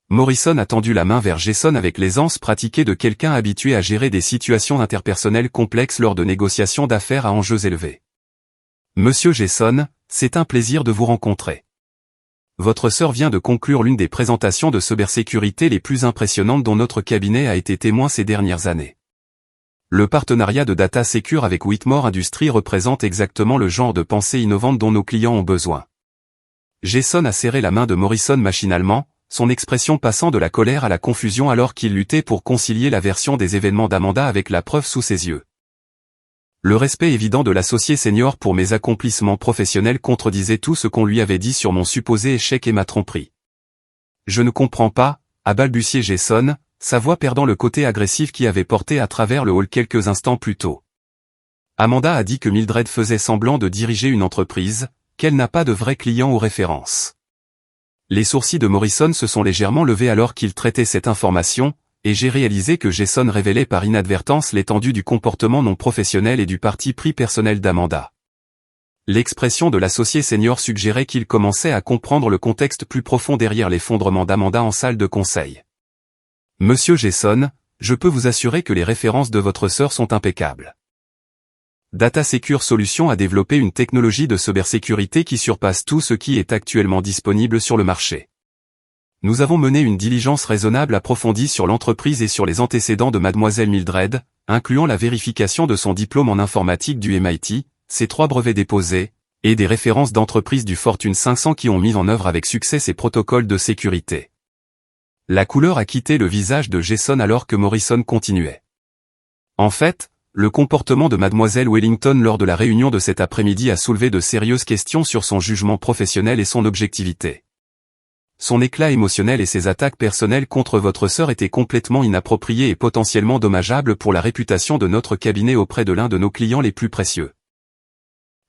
Speaker 1: Morrison a tendu la main vers Jason avec l'aisance pratiquée de quelqu'un habitué à gérer des situations interpersonnelles complexes lors de négociations d'affaires à enjeux élevés. Monsieur Jason, c'est un plaisir de vous rencontrer. Votre sœur vient de conclure l'une des présentations de cybersécurité les plus impressionnantes dont notre cabinet a été témoin ces dernières années. Le partenariat de Data Secure avec Whitmore Industries représente exactement le genre de pensée innovante dont nos clients ont besoin. Jason a serré la main de Morrison machinalement, son expression passant de la colère à la confusion alors qu'il luttait pour concilier la version des événements d'Amanda avec la preuve sous ses yeux. Le respect évident de l'associé senior pour mes accomplissements professionnels contredisait tout ce qu'on lui avait dit sur mon supposé échec et ma tromperie. Je ne comprends pas, a balbutié Jason, sa voix perdant le côté agressif qui avait porté à travers le hall quelques instants plus tôt. Amanda a dit que Mildred faisait semblant de diriger une entreprise, qu'elle n'a pas de vrais clients ou références. Les sourcils de Morrison se sont légèrement levés alors qu'il traitait cette information, et j'ai réalisé que Jason révélait par inadvertance l'étendue du comportement non professionnel et du parti pris personnel d'Amanda. L'expression de l'associé senior suggérait qu'il commençait à comprendre le contexte plus profond derrière l'effondrement d'Amanda en salle de conseil. Monsieur Jason, je peux vous assurer que les références de votre sœur sont impeccables. Data Secure Solutions a développé une technologie de cybersécurité qui surpasse tout ce qui est actuellement disponible sur le marché. Nous avons mené une diligence raisonnable approfondie sur l'entreprise et sur les antécédents de Mademoiselle Mildred, incluant la vérification de son diplôme en informatique du MIT, ses 3 brevets déposés, et des références d'entreprises du Fortune 500 qui ont mis en œuvre avec succès ces protocoles de sécurité. La couleur a quitté le visage de Jason alors que Morrison continuait. En fait, le comportement de Mademoiselle Wellington lors de la réunion de cet après-midi a soulevé de sérieuses questions sur son jugement professionnel et son objectivité. Son éclat émotionnel et ses attaques personnelles contre votre sœur étaient complètement inappropriées et potentiellement dommageables pour la réputation de notre cabinet auprès de l'un de nos clients les plus précieux.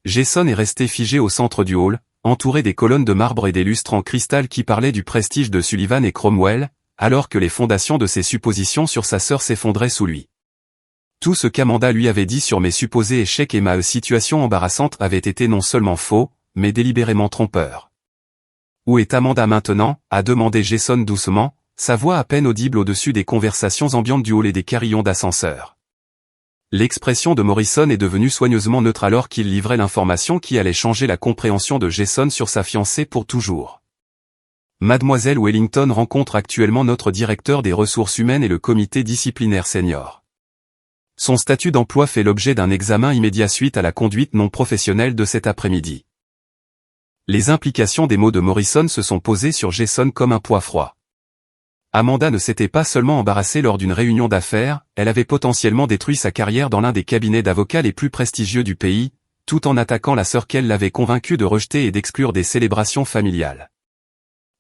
Speaker 1: Jason est resté figé au centre du hall, entouré des colonnes de marbre et des lustres en cristal qui parlaient du prestige de Sullivan et Cromwell, alors que les fondations de ses suppositions sur sa sœur s'effondraient sous lui. Tout ce qu'Amanda lui avait dit sur mes supposés échecs et ma situation embarrassante avait été non seulement faux, mais délibérément trompeur. Où est Amanda maintenant? A demandé Jason doucement, sa voix à peine audible au-dessus des conversations ambiantes du hall et des carillons d'ascenseur. L'expression de Morrison est devenue soigneusement neutre alors qu'il livrait l'information qui allait changer la compréhension de Jason sur sa fiancée pour toujours. Mademoiselle Wellington rencontre actuellement notre directeur des ressources humaines et le comité disciplinaire senior. Son statut d'emploi fait l'objet d'un examen immédiat suite à la conduite non professionnelle de cet après-midi. Les implications des mots de Morrison se sont posées sur Jason comme un poids froid. Amanda ne s'était pas seulement embarrassée lors d'une réunion d'affaires, elle avait potentiellement détruit sa carrière dans l'un des cabinets d'avocats les plus prestigieux du pays, tout en attaquant la sœur qu'elle l'avait convaincue de rejeter et d'exclure des célébrations familiales.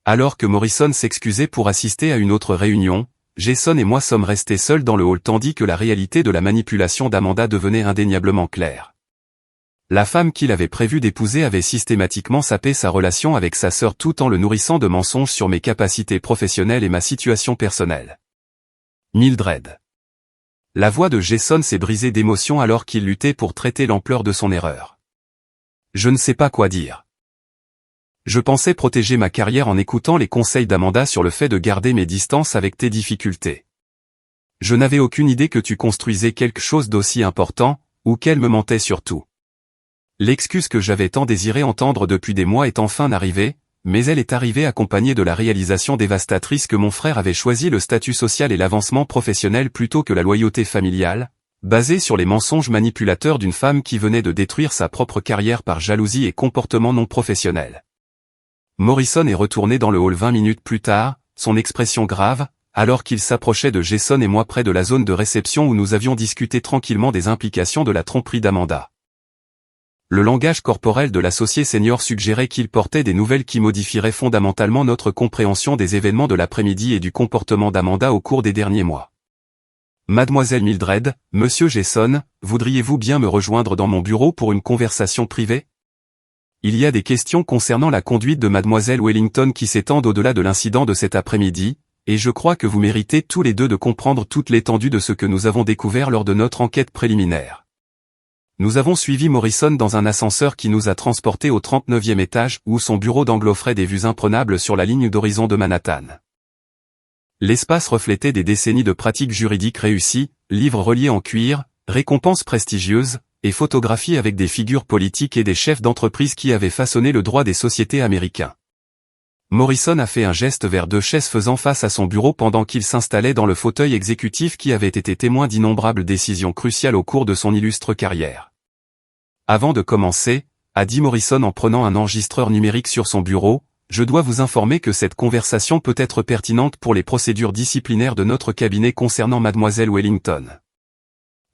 Speaker 1: Alors que Morrison s'excusait pour assister à une autre réunion, Jason et moi sommes restés seuls dans le hall tandis que la réalité de la manipulation d'Amanda devenait indéniablement claire. La femme qu'il avait prévu d'épouser avait systématiquement sapé sa relation avec sa sœur tout en le nourrissant de mensonges sur mes capacités professionnelles et ma situation personnelle. Mildred. La voix de Jason s'est brisée d'émotion alors qu'il luttait pour traiter l'ampleur de son erreur. Je ne sais pas quoi dire. Je pensais protéger ma carrière en écoutant les conseils d'Amanda sur le fait de garder mes distances avec tes difficultés. Je n'avais aucune idée que tu construisais quelque chose d'aussi important, ou qu'elle me mentait surtout. L'excuse que j'avais tant désiré entendre depuis des mois est enfin arrivée, mais elle est arrivée accompagnée de la réalisation dévastatrice que mon frère avait choisi le statut social et l'avancement professionnel plutôt que la loyauté familiale, basée sur les mensonges manipulateurs d'une femme qui venait de détruire sa propre carrière par jalousie et comportement non professionnel. Morrison est retourné dans le hall 20 minutes plus tard, son expression grave, alors qu'il s'approchait de Jason et moi près de la zone de réception où nous avions discuté tranquillement des implications de la tromperie d'Amanda. Le langage corporel de l'associé senior suggérait qu'il portait des nouvelles qui modifieraient fondamentalement notre compréhension des événements de l'après-midi et du comportement d'Amanda au cours des derniers mois. Mademoiselle Mildred, Monsieur Jason, voudriez-vous bien me rejoindre dans mon bureau pour une conversation privée? Il y a des questions concernant la conduite de Mademoiselle Wellington qui s'étendent au-delà de l'incident de cet après-midi, et je crois que vous méritez tous les deux de comprendre toute l'étendue de ce que nous avons découvert lors de notre enquête préliminaire. Nous avons suivi Morrison dans un ascenseur qui nous a transportés au 39e étage où son bureau d'angle offrait des vues imprenables sur la ligne d'horizon de Manhattan. L'espace reflétait des décennies de pratiques juridiques réussies, livres reliés en cuir, récompenses prestigieuses, et photographies avec des figures politiques et des chefs d'entreprise qui avaient façonné le droit des sociétés américains. Morrison a fait un geste vers deux chaises faisant face à son bureau pendant qu'il s'installait dans le fauteuil exécutif qui avait été témoin d'innombrables décisions cruciales au cours de son illustre carrière. Avant de commencer, a dit Morrison en prenant un enregistreur numérique sur son bureau, je dois vous informer que cette conversation peut être pertinente pour les procédures disciplinaires de notre cabinet concernant Mademoiselle Wellington.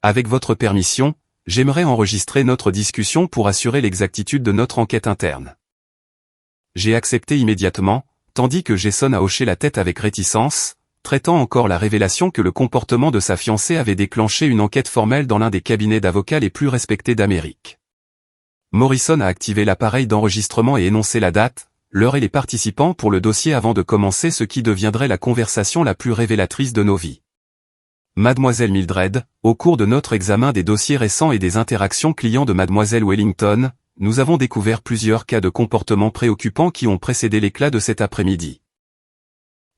Speaker 1: Avec votre permission, j'aimerais enregistrer notre discussion pour assurer l'exactitude de notre enquête interne. J'ai accepté immédiatement, tandis que Jason a hoché la tête avec réticence, traitant encore la révélation que le comportement de sa fiancée avait déclenché une enquête formelle dans l'un des cabinets d'avocats les plus respectés d'Amérique. Morrison a activé l'appareil d'enregistrement et énoncé la date, l'heure et les participants pour le dossier avant de commencer ce qui deviendrait la conversation la plus révélatrice de nos vies. Mademoiselle Mildred, au cours de notre examen des dossiers récents et des interactions clients de Mademoiselle Wellington, nous avons découvert plusieurs cas de comportements préoccupants qui ont précédé l'éclat de cet après-midi.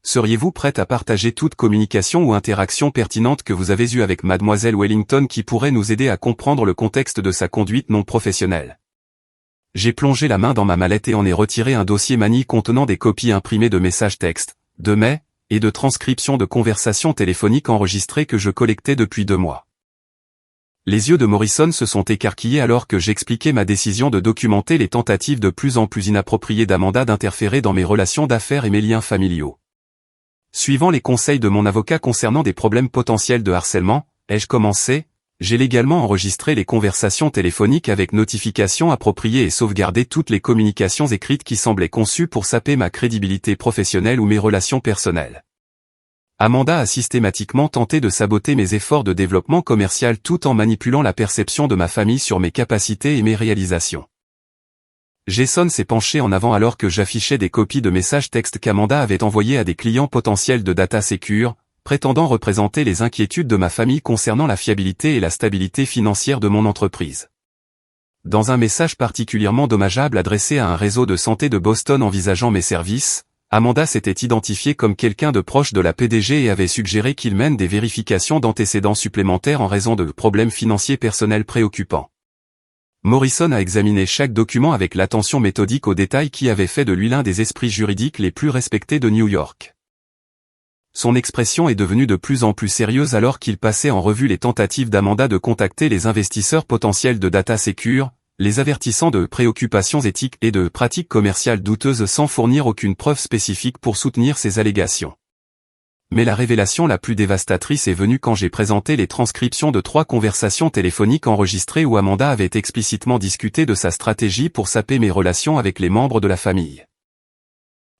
Speaker 1: Seriez-vous prête à partager toute communication ou interaction pertinente que vous avez eue avec Mademoiselle Wellington qui pourrait nous aider à comprendre le contexte de sa conduite non professionnelle? J'ai plongé la main dans ma mallette et en ai retiré un dossier manie contenant des copies imprimées de messages textes, de mails, et de transcriptions de conversations téléphoniques enregistrées que je collectais depuis 2 mois. Les yeux de Morrison se sont écarquillés alors que j'expliquais ma décision de documenter les tentatives de plus en plus inappropriées d'Amanda d'interférer dans mes relations d'affaires et mes liens familiaux. Suivant les conseils de mon avocat concernant des problèmes potentiels de harcèlement, ai-je commencé, j'ai légalement enregistré les conversations téléphoniques avec notification appropriée et sauvegardé toutes les communications écrites qui semblaient conçues pour saper ma crédibilité professionnelle ou mes relations personnelles. Amanda a systématiquement tenté de saboter mes efforts de développement commercial tout en manipulant la perception de ma famille sur mes capacités et mes réalisations. Jason s'est penché en avant alors que j'affichais des copies de messages textes qu'Amanda avait envoyés à des clients potentiels de Data Secure, prétendant représenter les inquiétudes de ma famille concernant la fiabilité et la stabilité financière de mon entreprise. Dans un message particulièrement dommageable adressé à un réseau de santé de Boston envisageant mes services, Amanda s'était identifiée comme quelqu'un de proche de la PDG et avait suggéré qu'il mène des vérifications d'antécédents supplémentaires en raison de problèmes financiers personnels préoccupants. Morrison a examiné chaque document avec l'attention méthodique aux détails qui avait fait de lui l'un des esprits juridiques les plus respectés de New York. Son expression est devenue de plus en plus sérieuse alors qu'il passait en revue les tentatives d'Amanda de contacter les investisseurs potentiels de Data Secure, les avertissant de préoccupations éthiques et de pratiques commerciales douteuses sans fournir aucune preuve spécifique pour soutenir ces allégations. Mais la révélation la plus dévastatrice est venue quand j'ai présenté les transcriptions de 3 conversations téléphoniques enregistrées où Amanda avait explicitement discuté de sa stratégie pour saper mes relations avec les membres de la famille.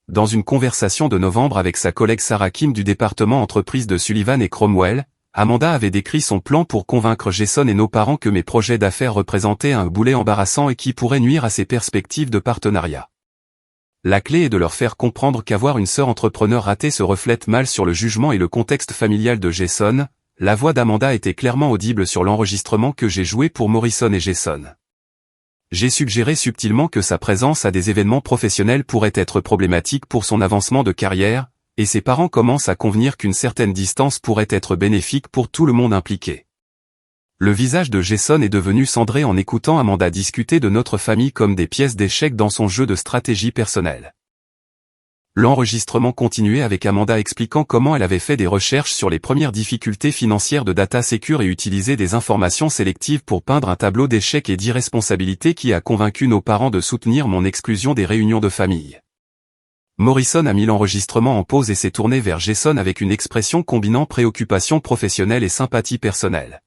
Speaker 1: Dans une conversation de novembre avec sa collègue Sarah Kim du département entreprise de Sullivan et Cromwell, Amanda avait décrit son plan pour convaincre Jason et nos parents que mes projets d'affaires représentaient un boulet embarrassant et qui pourrait nuire à ses perspectives de partenariat. La clé est de leur faire comprendre qu'avoir une sœur entrepreneur ratée se reflète mal sur le jugement et le contexte familial de Jason. La voix d'Amanda était clairement audible sur l'enregistrement que j'ai joué pour Morrison et Jason. J'ai suggéré subtilement que sa présence à des événements professionnels pourrait être problématique pour son avancement de carrière, et ses parents commencent à convenir qu'une certaine distance pourrait être bénéfique pour tout le monde impliqué. Le visage de Jason est devenu cendré en écoutant Amanda discuter de notre famille comme des pièces d'échecs dans son jeu de stratégie personnelle. L'enregistrement continuait avec Amanda expliquant comment elle avait fait des recherches sur les premières difficultés financières de Data Secure et utilisé des informations sélectives pour peindre un tableau d'échecs et d'irresponsabilité qui a convaincu nos parents de soutenir mon exclusion des réunions de famille. Morrison a mis l'enregistrement en pause et s'est tourné vers Jason avec une expression combinant préoccupation professionnelle et sympathie personnelle.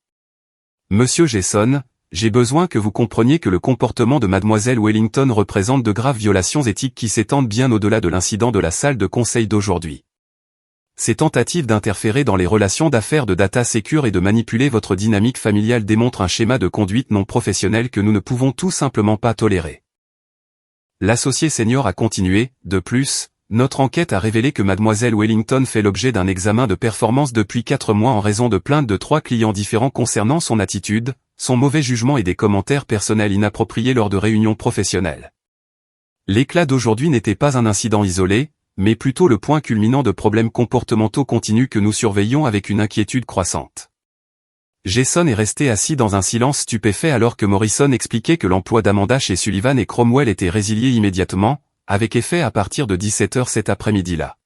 Speaker 1: Monsieur Jason, j'ai besoin que vous compreniez que le comportement de Mademoiselle Wellington représente de graves violations éthiques qui s'étendent bien au-delà de l'incident de la salle de conseil d'aujourd'hui. Ces tentatives d'interférer dans les relations d'affaires de Data Secure et de manipuler votre dynamique familiale démontrent un schéma de conduite non professionnelle que nous ne pouvons tout simplement pas tolérer. L'associé senior a continué, de plus, notre enquête a révélé que Mademoiselle Wellington fait l'objet d'un examen de performance depuis 4 mois en raison de plaintes de 3 clients différents concernant son attitude, son mauvais jugement et des commentaires personnels inappropriés lors de réunions professionnelles. L'éclat d'aujourd'hui n'était pas un incident isolé, mais plutôt le point culminant de problèmes comportementaux continus que nous surveillons avec une inquiétude croissante. Jason est resté assis dans un silence stupéfait alors que Morrison expliquait que l'emploi d'Amanda chez Sullivan et Cromwell était résilié immédiatement, avec effet à partir de 17h cet après-midi-là.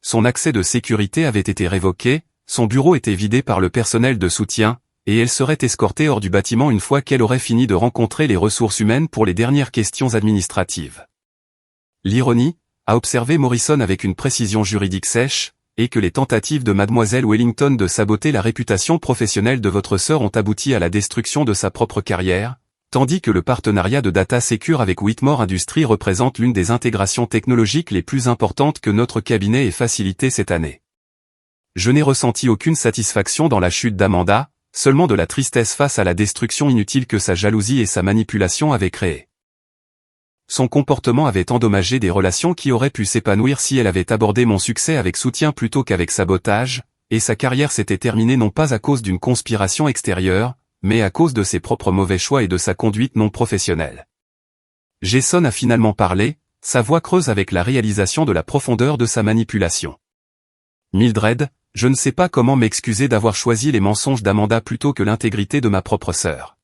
Speaker 1: Son accès de sécurité avait été révoqué, son bureau était vidé par le personnel de soutien, et elle serait escortée hors du bâtiment une fois qu'elle aurait fini de rencontrer les ressources humaines pour les dernières questions administratives. L'ironie, a observé Morrison avec une précision juridique sèche, et que les tentatives de Mademoiselle Wellington de saboter la réputation professionnelle de votre sœur ont abouti à la destruction de sa propre carrière, tandis que le partenariat de Data Secure avec Whitmore Industries représente l'une des intégrations technologiques les plus importantes que notre cabinet ait facilité cette année. Je n'ai ressenti aucune satisfaction dans la chute d'Amanda, seulement de la tristesse face à la destruction inutile que sa jalousie et sa manipulation avaient créée. Son comportement avait endommagé des relations qui auraient pu s'épanouir si elle avait abordé mon succès avec soutien plutôt qu'avec sabotage, et sa carrière s'était terminée non pas à cause d'une conspiration extérieure, mais à cause de ses propres mauvais choix et de sa conduite non professionnelle. Jason a finalement parlé, sa voix creuse avec la réalisation de la profondeur de sa manipulation. Mildred, je ne sais pas comment m'excuser d'avoir choisi les mensonges d'Amanda plutôt que l'intégrité de ma propre sœur.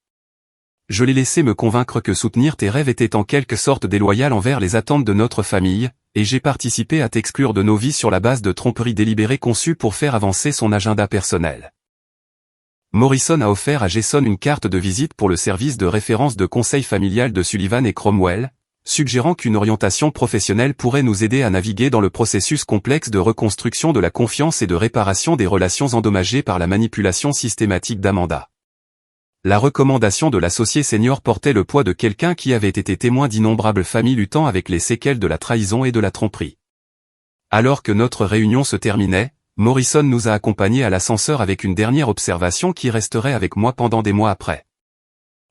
Speaker 1: Je l'ai laissé me convaincre que soutenir tes rêves était en quelque sorte déloyal envers les attentes de notre famille, et j'ai participé à t'exclure de nos vies sur la base de tromperies délibérées conçues pour faire avancer son agenda personnel. Morrison a offert à Jason une carte de visite pour le service de référence de conseil familial de Sullivan et Cromwell, suggérant qu'une orientation professionnelle pourrait nous aider à naviguer dans le processus complexe de reconstruction de la confiance et de réparation des relations endommagées par la manipulation systématique d'Amanda. La recommandation de l'associé senior portait le poids de quelqu'un qui avait été témoin d'innombrables familles luttant avec les séquelles de la trahison et de la tromperie. Alors que notre réunion se terminait, Morrison nous a accompagnés à l'ascenseur avec une dernière observation qui resterait avec moi pendant des mois après.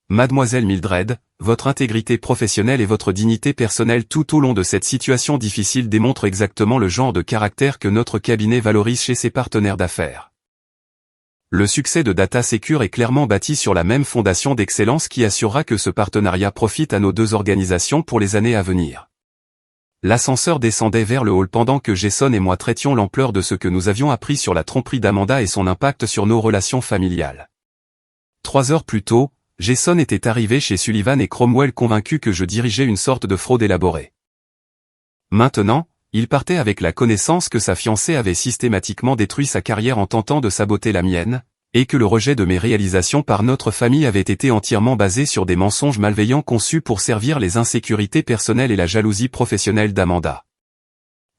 Speaker 1: Mademoiselle Mildred, votre intégrité professionnelle et votre dignité personnelle tout au long de cette situation difficile démontrent exactement le genre de caractère que notre cabinet valorise chez ses partenaires d'affaires. Le succès de Data Secure est clairement bâti sur la même fondation d'excellence qui assurera que ce partenariat profite à nos deux organisations pour les années à venir. L'ascenseur descendait vers le hall pendant que Jason et moi traitions l'ampleur de ce que nous avions appris sur la tromperie d'Amanda et son impact sur nos relations familiales. 3 heures plus tôt, Jason était arrivé chez Sullivan et Cromwell convaincu que je dirigeais une sorte de fraude élaborée. Maintenant, il partait avec la connaissance que sa fiancée avait systématiquement détruit sa carrière en tentant de saboter la mienne, et que le rejet de mes réalisations par notre famille avait été entièrement basé sur des mensonges malveillants conçus pour servir les insécurités personnelles et la jalousie professionnelle d'Amanda.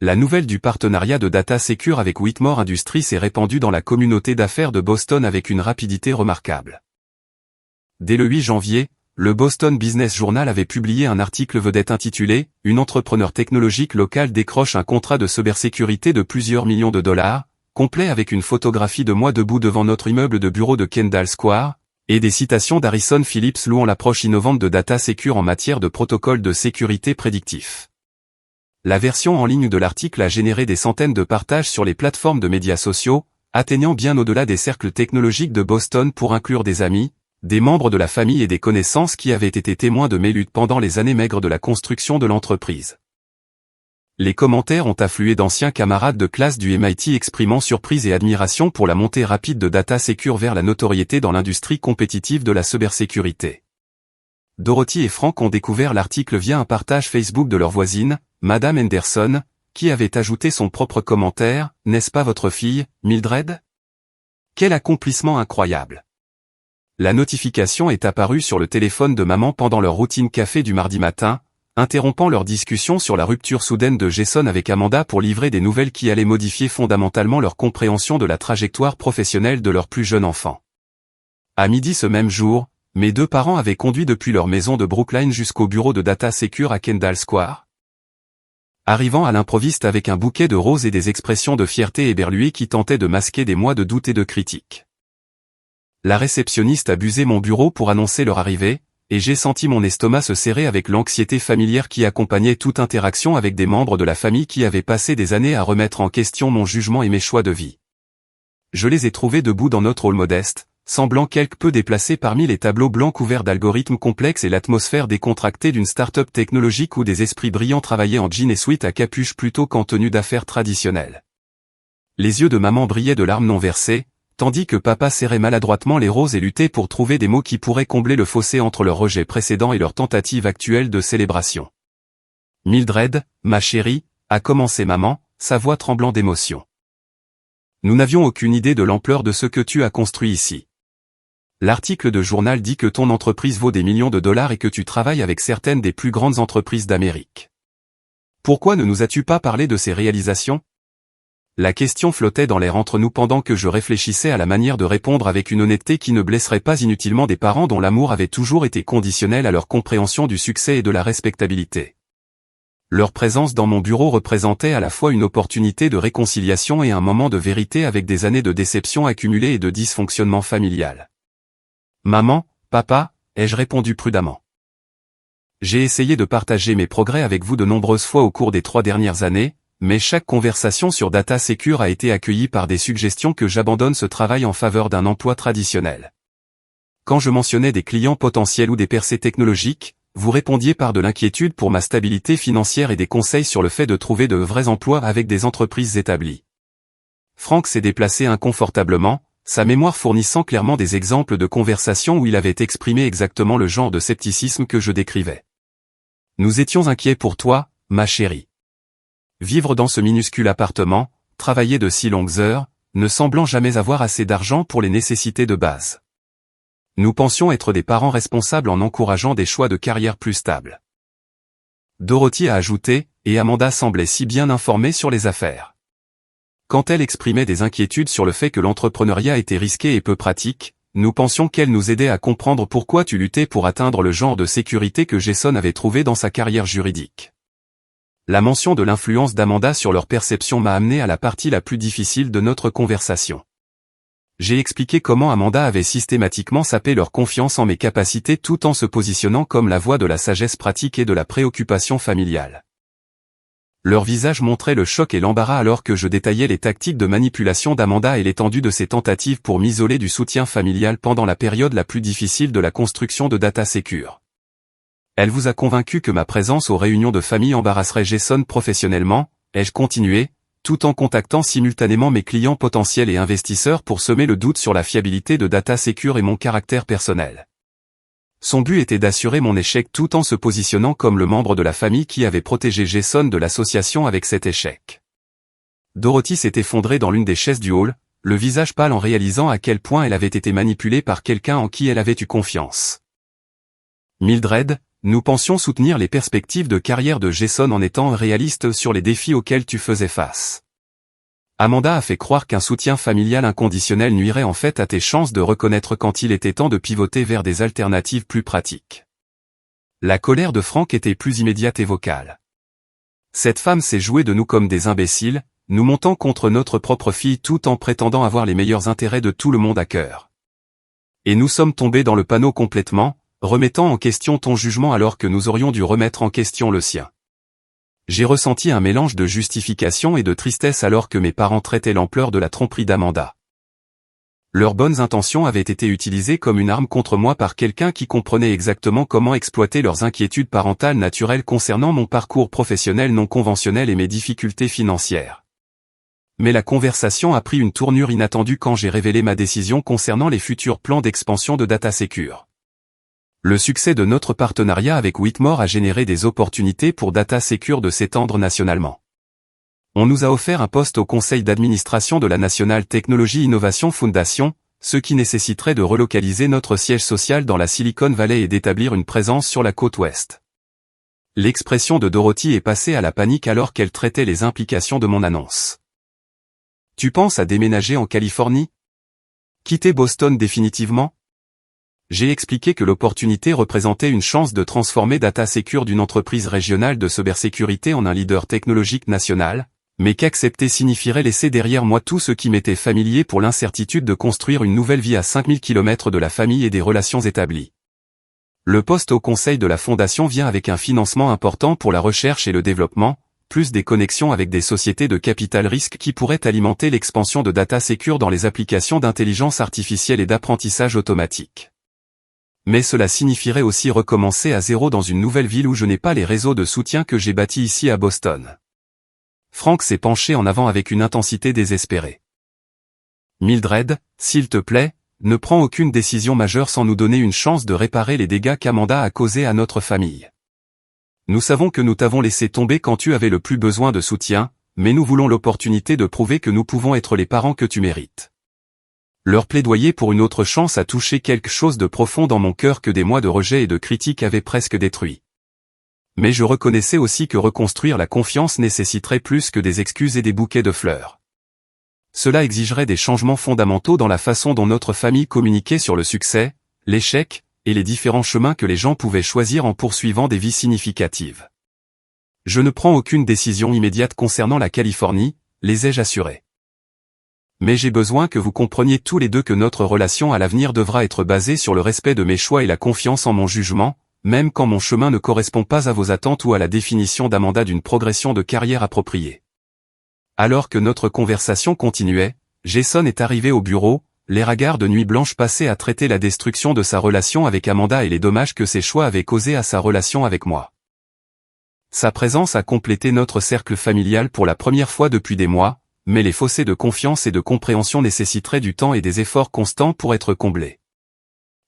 Speaker 1: La nouvelle du partenariat de Data Secure avec Whitmore Industries s'est répandue dans la communauté d'affaires de Boston avec une rapidité remarquable. Dès le 8 janvier, le Boston Business Journal avait publié un article vedette intitulé « Une entrepreneur technologique locale décroche un contrat de cybersécurité de plusieurs millions de dollars », complet avec une photographie de moi debout devant notre immeuble de bureau de Kendall Square, et des citations d'Harrison Phillips louant l'approche innovante de Data Secure en matière de protocole de sécurité prédictif. La version en ligne de l'article a généré des centaines de partages sur les plateformes de médias sociaux, atteignant bien au-delà des cercles technologiques de Boston pour inclure des amis, des membres de la famille et des connaissances qui avaient été témoins de mes luttes pendant les années maigres de la construction de l'entreprise. Les commentaires ont afflué d'anciens camarades de classe du MIT exprimant surprise et admiration pour la montée rapide de Data Secure vers la notoriété dans l'industrie compétitive de la cybersécurité. Dorothy et Frank ont découvert l'article via un partage Facebook de leur voisine, Madame Henderson, qui avait ajouté son propre commentaire, « N'est-ce pas votre fille, Mildred ? Quel accomplissement incroyable !» La notification est apparue sur le téléphone de maman pendant leur routine café du mardi matin, interrompant leur discussion sur la rupture soudaine de Jason avec Amanda pour livrer des nouvelles qui allaient modifier fondamentalement leur compréhension de la trajectoire professionnelle de leur plus jeune enfant. À midi ce même jour, mes deux parents avaient conduit depuis leur maison de Brookline jusqu'au bureau de Data Secure à Kendall Square. Arrivant à l'improviste avec un bouquet de roses et des expressions de fierté éberluées qui tentaient de masquer des mois de doute et de critique. La réceptionniste a busé mon bureau pour annoncer leur arrivée, et j'ai senti mon estomac se serrer avec l'anxiété familière qui accompagnait toute interaction avec des membres de la famille qui avaient passé des années à remettre en question mon jugement et mes choix de vie. Je les ai trouvés debout dans notre hall modeste, semblant quelque peu déplacés parmi les tableaux blancs couverts d'algorithmes complexes et l'atmosphère décontractée d'une start-up technologique où des esprits brillants travaillaient en jean et sweat à capuche plutôt qu'en tenue d'affaires traditionnelle. Les yeux de maman brillaient de larmes non versées, tandis que papa serrait maladroitement les roses et luttait pour trouver des mots qui pourraient combler le fossé entre leur rejet précédent et leur tentative actuelle de célébration. « Mildred, ma chérie », a commencé maman, sa voix tremblant d'émotion. Nous n'avions aucune idée de l'ampleur de ce que tu as construit ici. L'article de journal dit que ton entreprise vaut des millions de dollars et que tu travailles avec certaines des plus grandes entreprises d'Amérique. Pourquoi ne nous as-tu pas parlé de ces réalisations ? La question flottait dans l'air entre nous pendant que je réfléchissais à la manière de répondre avec une honnêteté qui ne blesserait pas inutilement des parents dont l'amour avait toujours été conditionnel à leur compréhension du succès et de la respectabilité. Leur présence dans mon bureau représentait à la fois une opportunité de réconciliation et un moment de vérité avec des années de déception accumulées et de dysfonctionnement familial. « Maman, papa », ai-je répondu prudemment. J'ai essayé de partager mes progrès avec vous de nombreuses fois au cours des 3 dernières années, mais chaque conversation sur Data Secure a été accueillie par des suggestions que j'abandonne ce travail en faveur d'un emploi traditionnel. Quand je mentionnais des clients potentiels ou des percées technologiques, vous répondiez par de l'inquiétude pour ma stabilité financière et des conseils sur le fait de trouver de vrais emplois avec des entreprises établies. Frank s'est déplacé inconfortablement, sa mémoire fournissant clairement des exemples de conversations où il avait exprimé exactement le genre de scepticisme que je décrivais. Nous étions inquiets pour toi, ma chérie. Vivre dans ce minuscule appartement, travailler de si longues heures, ne semblant jamais avoir assez d'argent pour les nécessités de base. Nous pensions être des parents responsables en encourageant des choix de carrière plus stables. Dorothy a ajouté, et Amanda semblait si bien informée sur les affaires. Quand elle exprimait des inquiétudes sur le fait que l'entrepreneuriat était risqué et peu pratique, nous pensions qu'elle nous aidait à comprendre pourquoi tu luttais pour atteindre le genre de sécurité que Jason avait trouvé dans sa carrière juridique. La mention de l'influence d'Amanda sur leur perception m'a amené à la partie la plus difficile de notre conversation. J'ai expliqué comment Amanda avait systématiquement sapé leur confiance en mes capacités tout en se positionnant comme la voix de la sagesse pratique et de la préoccupation familiale. Leur visage montrait le choc et l'embarras alors que je détaillais les tactiques de manipulation d'Amanda et l'étendue de ses tentatives pour m'isoler du soutien familial pendant la période la plus difficile de la construction de Data Secure. Elle vous a convaincu que ma présence aux réunions de famille embarrasserait Jason professionnellement, ai-je continué, tout en contactant simultanément mes clients potentiels et investisseurs pour semer le doute sur la fiabilité de Data Secure et mon caractère personnel. Son but était d'assurer mon échec tout en se positionnant comme le membre de la famille qui avait protégé Jason de l'association avec cet échec. Dorothy s'est effondrée dans l'une des chaises du hall, le visage pâle en réalisant à quel point elle avait été manipulée par quelqu'un en qui elle avait eu confiance. Mildred, nous pensions soutenir les perspectives de carrière de Jason en étant réalistes sur les défis auxquels tu faisais face. Amanda a fait croire qu'un soutien familial inconditionnel nuirait en fait à tes chances de reconnaître quand il était temps de pivoter vers des alternatives plus pratiques. La colère de Frank était plus immédiate et vocale. Cette femme s'est jouée de nous comme des imbéciles, nous montant contre notre propre fille tout en prétendant avoir les meilleurs intérêts de tout le monde à cœur. Et nous sommes tombés dans le panneau complètement, remettant en question ton jugement alors que nous aurions dû remettre en question le sien. J'ai ressenti un mélange de justification et de tristesse alors que mes parents traitaient l'ampleur de la tromperie d'Amanda. Leurs bonnes intentions avaient été utilisées comme une arme contre moi par quelqu'un qui comprenait exactement comment exploiter leurs inquiétudes parentales naturelles concernant mon parcours professionnel non conventionnel et mes difficultés financières. Mais la conversation a pris une tournure inattendue quand j'ai révélé ma décision concernant les futurs plans d'expansion de Data Secure. Le succès de notre partenariat avec Whitmore a généré des opportunités pour Data Secure de s'étendre nationalement. On nous a offert un poste au conseil d'administration de la National Technology Innovation Foundation, ce qui nécessiterait de relocaliser notre siège social dans la Silicon Valley et d'établir une présence sur la côte ouest. L'expression de Dorothy est passée à la panique alors qu'elle traitait les implications de mon annonce. Tu penses à déménager en Californie? Quitter Boston définitivement? J'ai expliqué que l'opportunité représentait une chance de transformer DataSecure d'une entreprise régionale de cybersécurité en un leader technologique national, mais qu'accepter signifierait laisser derrière moi tout ce qui m'était familier pour l'incertitude de construire une nouvelle vie à 5000 km de la famille et des relations établies. Le poste au conseil de la fondation vient avec un financement important pour la recherche et le développement, plus des connexions avec des sociétés de capital risque qui pourraient alimenter l'expansion de DataSecure dans les applications d'intelligence artificielle et d'apprentissage automatique. Mais cela signifierait aussi recommencer à zéro dans une nouvelle ville où je n'ai pas les réseaux de soutien que j'ai bâtis ici à Boston. Frank s'est penché en avant avec une intensité désespérée. Mildred, s'il te plaît, ne prends aucune décision majeure sans nous donner une chance de réparer les dégâts qu'Amanda a causés à notre famille. Nous savons que nous t'avons laissé tomber quand tu avais le plus besoin de soutien, mais nous voulons l'opportunité de prouver que nous pouvons être les parents que tu mérites. Leur plaidoyer pour une autre chance a touché quelque chose de profond dans mon cœur que des mois de rejet et de critiques avaient presque détruit. Mais je reconnaissais aussi que reconstruire la confiance nécessiterait plus que des excuses et des bouquets de fleurs. Cela exigerait des changements fondamentaux dans la façon dont notre famille communiquait sur le succès, l'échec, et les différents chemins que les gens pouvaient choisir en poursuivant des vies significatives. Je ne prends aucune décision immédiate concernant la Californie, les ai-je assurés. Mais j'ai besoin que vous compreniez tous les deux que notre relation à l'avenir devra être basée sur le respect de mes choix et la confiance en mon jugement, même quand mon chemin ne correspond pas à vos attentes ou à la définition d'Amanda d'une progression de carrière appropriée. Alors que notre conversation continuait, Jason est arrivé au bureau, les regards de nuit blanche passés à traiter la destruction de sa relation avec Amanda et les dommages que ses choix avaient causés à sa relation avec moi. Sa présence a complété notre cercle familial pour la première fois depuis des mois, mais les fossés de confiance et de compréhension nécessiteraient du temps et des efforts constants pour être comblés.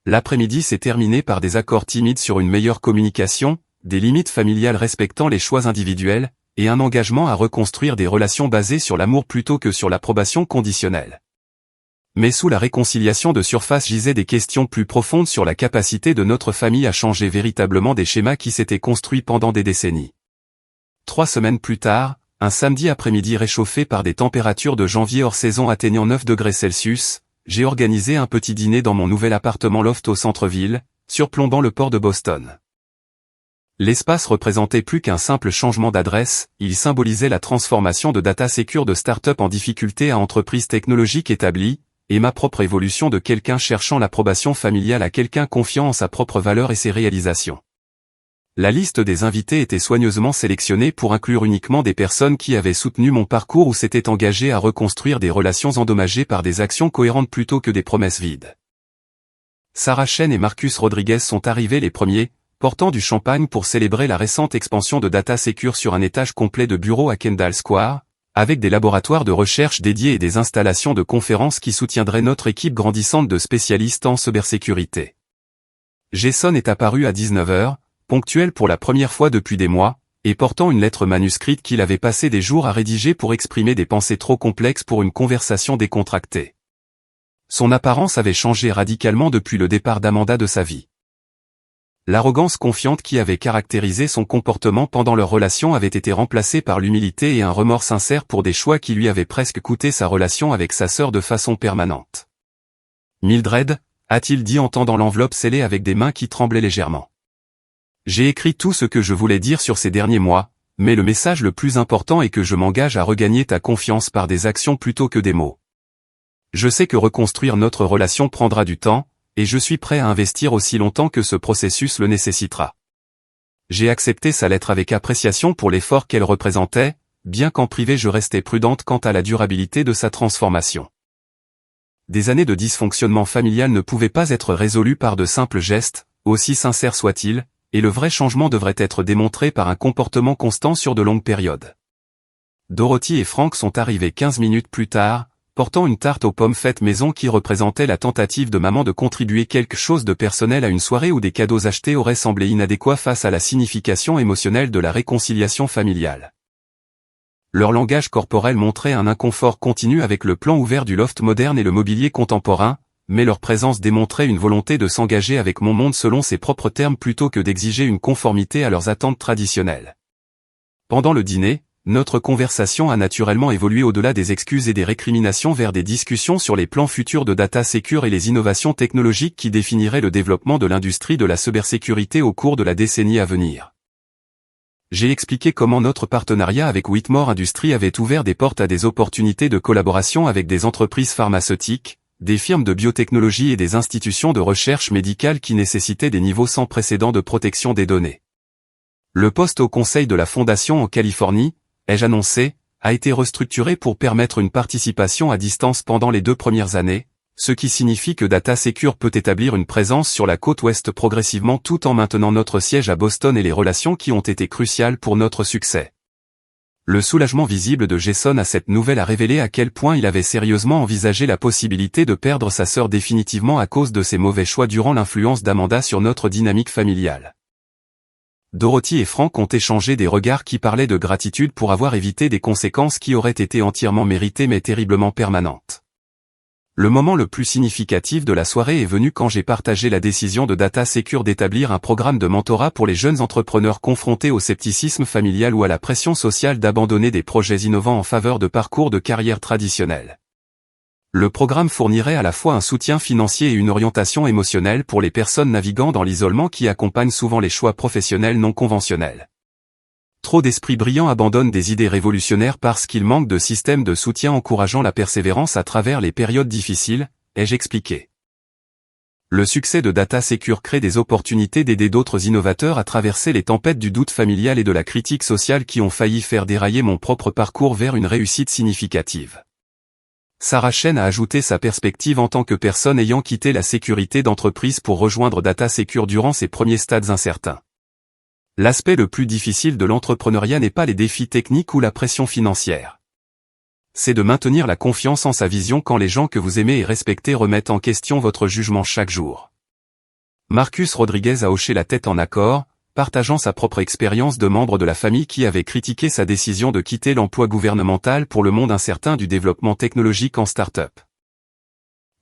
Speaker 1: L'après-midi s'est terminé par des accords timides sur une meilleure communication, des limites familiales respectant les choix individuels, et un engagement à reconstruire des relations basées sur l'amour plutôt que sur l'approbation conditionnelle. Mais sous la réconciliation de surface gisaient des questions plus profondes sur la capacité de notre famille à changer véritablement des schémas qui s'étaient construits pendant des décennies. 3 semaines plus tard, un samedi après-midi réchauffé par des températures de janvier hors saison atteignant 9 degrés Celsius, j'ai organisé un petit dîner dans mon nouvel appartement loft au centre-ville, surplombant le port de Boston. L'espace représentait plus qu'un simple changement d'adresse, il symbolisait la transformation de DataSecure de start-up en difficulté à entreprise technologique établie, et ma propre évolution de quelqu'un cherchant l'approbation familiale à quelqu'un confiant en sa propre valeur et ses réalisations. La liste des invités était soigneusement sélectionnée pour inclure uniquement des personnes qui avaient soutenu mon parcours ou s'étaient engagées à reconstruire des relations endommagées par des actions cohérentes plutôt que des promesses vides. Sarah Chen et Marcus Rodriguez sont arrivés les premiers, portant du champagne pour célébrer la récente expansion de DataSecure sur un étage complet de bureaux à Kendall Square, avec des laboratoires de recherche dédiés et des installations de conférences qui soutiendraient notre équipe grandissante de spécialistes en cybersécurité. Jason est apparu à 19h, ponctuel pour la première fois depuis des mois, et portant une lettre manuscrite qu'il avait passé des jours à rédiger pour exprimer des pensées trop complexes pour une conversation décontractée. Son apparence avait changé radicalement depuis le départ d'Amanda de sa vie. L'arrogance confiante qui avait caractérisé son comportement pendant leur relation avait été remplacée par l'humilité et un remords sincère pour des choix qui lui avaient presque coûté sa relation avec sa sœur de façon permanente. Mildred, a-t-il dit en tendant l'enveloppe scellée avec des mains qui tremblaient légèrement. J'ai écrit tout ce que je voulais dire sur ces derniers mois, mais le message le plus important est que je m'engage à regagner ta confiance par des actions plutôt que des mots. Je sais que reconstruire notre relation prendra du temps, et je suis prêt à investir aussi longtemps que ce processus le nécessitera. J'ai accepté sa lettre avec appréciation pour l'effort qu'elle représentait, bien qu'en privé je restais prudente quant à la durabilité de sa transformation. Des années de dysfonctionnement familial ne pouvaient pas être résolues par de simples gestes, aussi sincères soient-ils, et le vrai changement devrait être démontré par un comportement constant sur de longues périodes. Dorothy et Frank sont arrivés 15 minutes plus tard, portant une tarte aux pommes faite maison qui représentait la tentative de maman de contribuer quelque chose de personnel à une soirée où des cadeaux achetés auraient semblé inadéquats face à la signification émotionnelle de la réconciliation familiale. Leur langage corporel montrait un inconfort continu avec le plan ouvert du loft moderne et le mobilier contemporain, mais leur présence démontrait une volonté de s'engager avec mon monde selon ses propres termes plutôt que d'exiger une conformité à leurs attentes traditionnelles. Pendant le dîner, notre conversation a naturellement évolué au-delà des excuses et des récriminations vers des discussions sur les plans futurs de data secure et les innovations technologiques qui définiraient le développement de l'industrie de la cybersécurité au cours de la décennie à venir. J'ai expliqué comment notre partenariat avec Whitmore Industries avait ouvert des portes à des opportunités de collaboration avec des entreprises pharmaceutiques, des firmes de biotechnologie et des institutions de recherche médicale qui nécessitaient des niveaux sans précédent de protection des données. Le poste au conseil de la fondation en Californie, ai-je annoncé, a été restructuré pour permettre une participation à distance pendant les 2 premières années, ce qui signifie que DataSecure peut établir une présence sur la côte ouest progressivement tout en maintenant notre siège à Boston et les relations qui ont été cruciales pour notre succès. Le soulagement visible de Jason à cette nouvelle a révélé à quel point il avait sérieusement envisagé la possibilité de perdre sa sœur définitivement à cause de ses mauvais choix durant l'influence d'Amanda sur notre dynamique familiale. Dorothy et Frank ont échangé des regards qui parlaient de gratitude pour avoir évité des conséquences qui auraient été entièrement méritées mais terriblement permanentes. Le moment le plus significatif de la soirée est venu quand j'ai partagé la décision de DataSecure d'établir un programme de mentorat pour les jeunes entrepreneurs confrontés au scepticisme familial ou à la pression sociale d'abandonner des projets innovants en faveur de parcours de carrière traditionnels. Le programme fournirait à la fois un soutien financier et une orientation émotionnelle pour les personnes naviguant dans l'isolement qui accompagnent souvent les choix professionnels non conventionnels. Trop d'esprits brillants abandonnent des idées révolutionnaires parce qu'ils manquent de systèmes de soutien encourageant la persévérance à travers les périodes difficiles, ai-je expliqué. Le succès de DataSecure crée des opportunités d'aider d'autres innovateurs à traverser les tempêtes du doute familial et de la critique sociale qui ont failli faire dérailler mon propre parcours vers une réussite significative. Sarah Chen a ajouté sa perspective en tant que personne ayant quitté la sécurité d'entreprise pour rejoindre DataSecure durant ses premiers stades incertains. L'aspect le plus difficile de l'entrepreneuriat n'est pas les défis techniques ou la pression financière. C'est de maintenir la confiance en sa vision quand les gens que vous aimez et respectez remettent en question votre jugement chaque jour. Marcus Rodriguez a hoché la tête en accord, partageant sa propre expérience de membre de la famille qui avait critiqué sa décision de quitter l'emploi gouvernemental pour le monde incertain du développement technologique en start-up.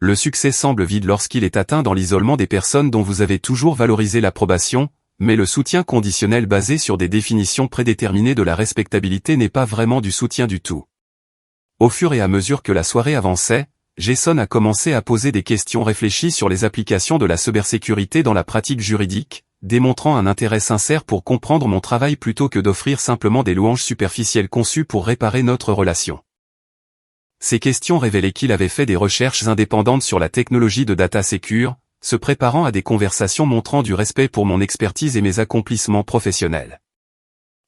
Speaker 1: Le succès semble vide lorsqu'il est atteint dans l'isolement des personnes dont vous avez toujours valorisé l'approbation, mais le soutien conditionnel basé sur des définitions prédéterminées de la respectabilité n'est pas vraiment du soutien du tout. Au fur et à mesure que la soirée avançait, Jason a commencé à poser des questions réfléchies sur les applications de la cybersécurité dans la pratique juridique, démontrant un intérêt sincère pour comprendre mon travail plutôt que d'offrir simplement des louanges superficielles conçues pour réparer notre relation. Ces questions révélaient qu'il avait fait des recherches indépendantes sur la technologie de DataSecure, se préparant à des conversations montrant du respect pour mon expertise et mes accomplissements professionnels.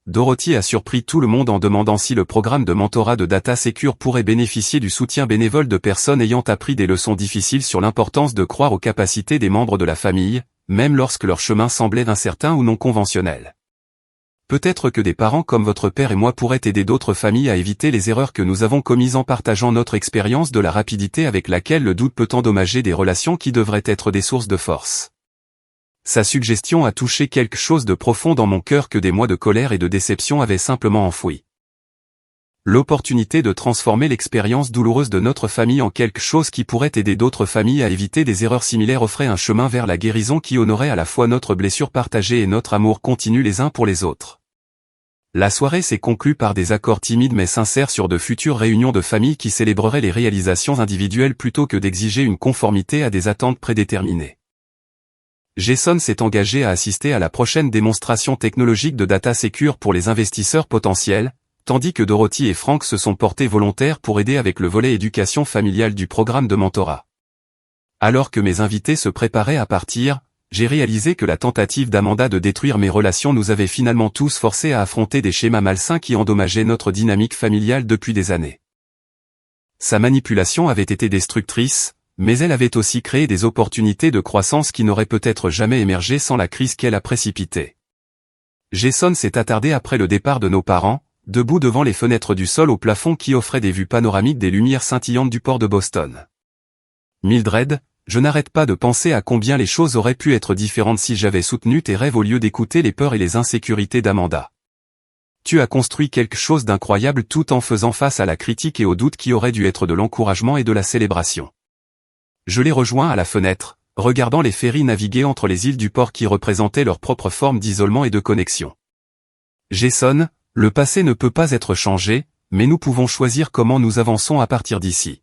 Speaker 1: Dorothy a surpris tout le monde en demandant si le programme de mentorat de DataSecure pourrait bénéficier du soutien bénévole de personnes ayant appris des leçons difficiles sur l'importance de croire aux capacités des membres de la famille, même lorsque leur chemin semblait incertain ou non conventionnel. Peut-être que des parents comme votre père et moi pourraient aider d'autres familles à éviter les erreurs que nous avons commises en partageant notre expérience de la rapidité avec laquelle le doute peut endommager des relations qui devraient être des sources de force. Sa suggestion a touché quelque chose de profond dans mon cœur que des mois de colère et de déception avaient simplement enfoui. L'opportunité de transformer l'expérience douloureuse de notre famille en quelque chose qui pourrait aider d'autres familles à éviter des erreurs similaires offrait un chemin vers la guérison qui honorait à la fois notre blessure partagée et notre amour continu les uns pour les autres. La soirée s'est conclue par des accords timides mais sincères sur de futures réunions de famille qui célébreraient les réalisations individuelles plutôt que d'exiger une conformité à des attentes prédéterminées. Jason s'est engagé à assister à la prochaine démonstration technologique de DataSecure pour les investisseurs potentiels, tandis que Dorothy et Frank se sont portés volontaires pour aider avec le volet éducation familiale du programme de mentorat. Alors que mes invités se préparaient à partir, j'ai réalisé que la tentative d'Amanda de détruire mes relations nous avait finalement tous forcés à affronter des schémas malsains qui endommageaient notre dynamique familiale depuis des années. Sa manipulation avait été destructrice, mais elle avait aussi créé des opportunités de croissance qui n'auraient peut-être jamais émergé sans la crise qu'elle a précipitée. Jason s'est attardé après le départ de nos parents, debout devant les fenêtres du sol au plafond qui offraient des vues panoramiques des lumières scintillantes du port de Boston. Mildred, je n'arrête pas de penser à combien les choses auraient pu être différentes si j'avais soutenu tes rêves au lieu d'écouter les peurs et les insécurités d'Amanda. Tu as construit quelque chose d'incroyable tout en faisant face à la critique et au doute qui auraient dû être de l'encouragement et de la célébration. Je les rejoins à la fenêtre, regardant les ferries naviguer entre les îles du port qui représentaient leur propre forme d'isolement et de connexion. Jason, le passé ne peut pas être changé, mais nous pouvons choisir comment nous avançons à partir d'ici.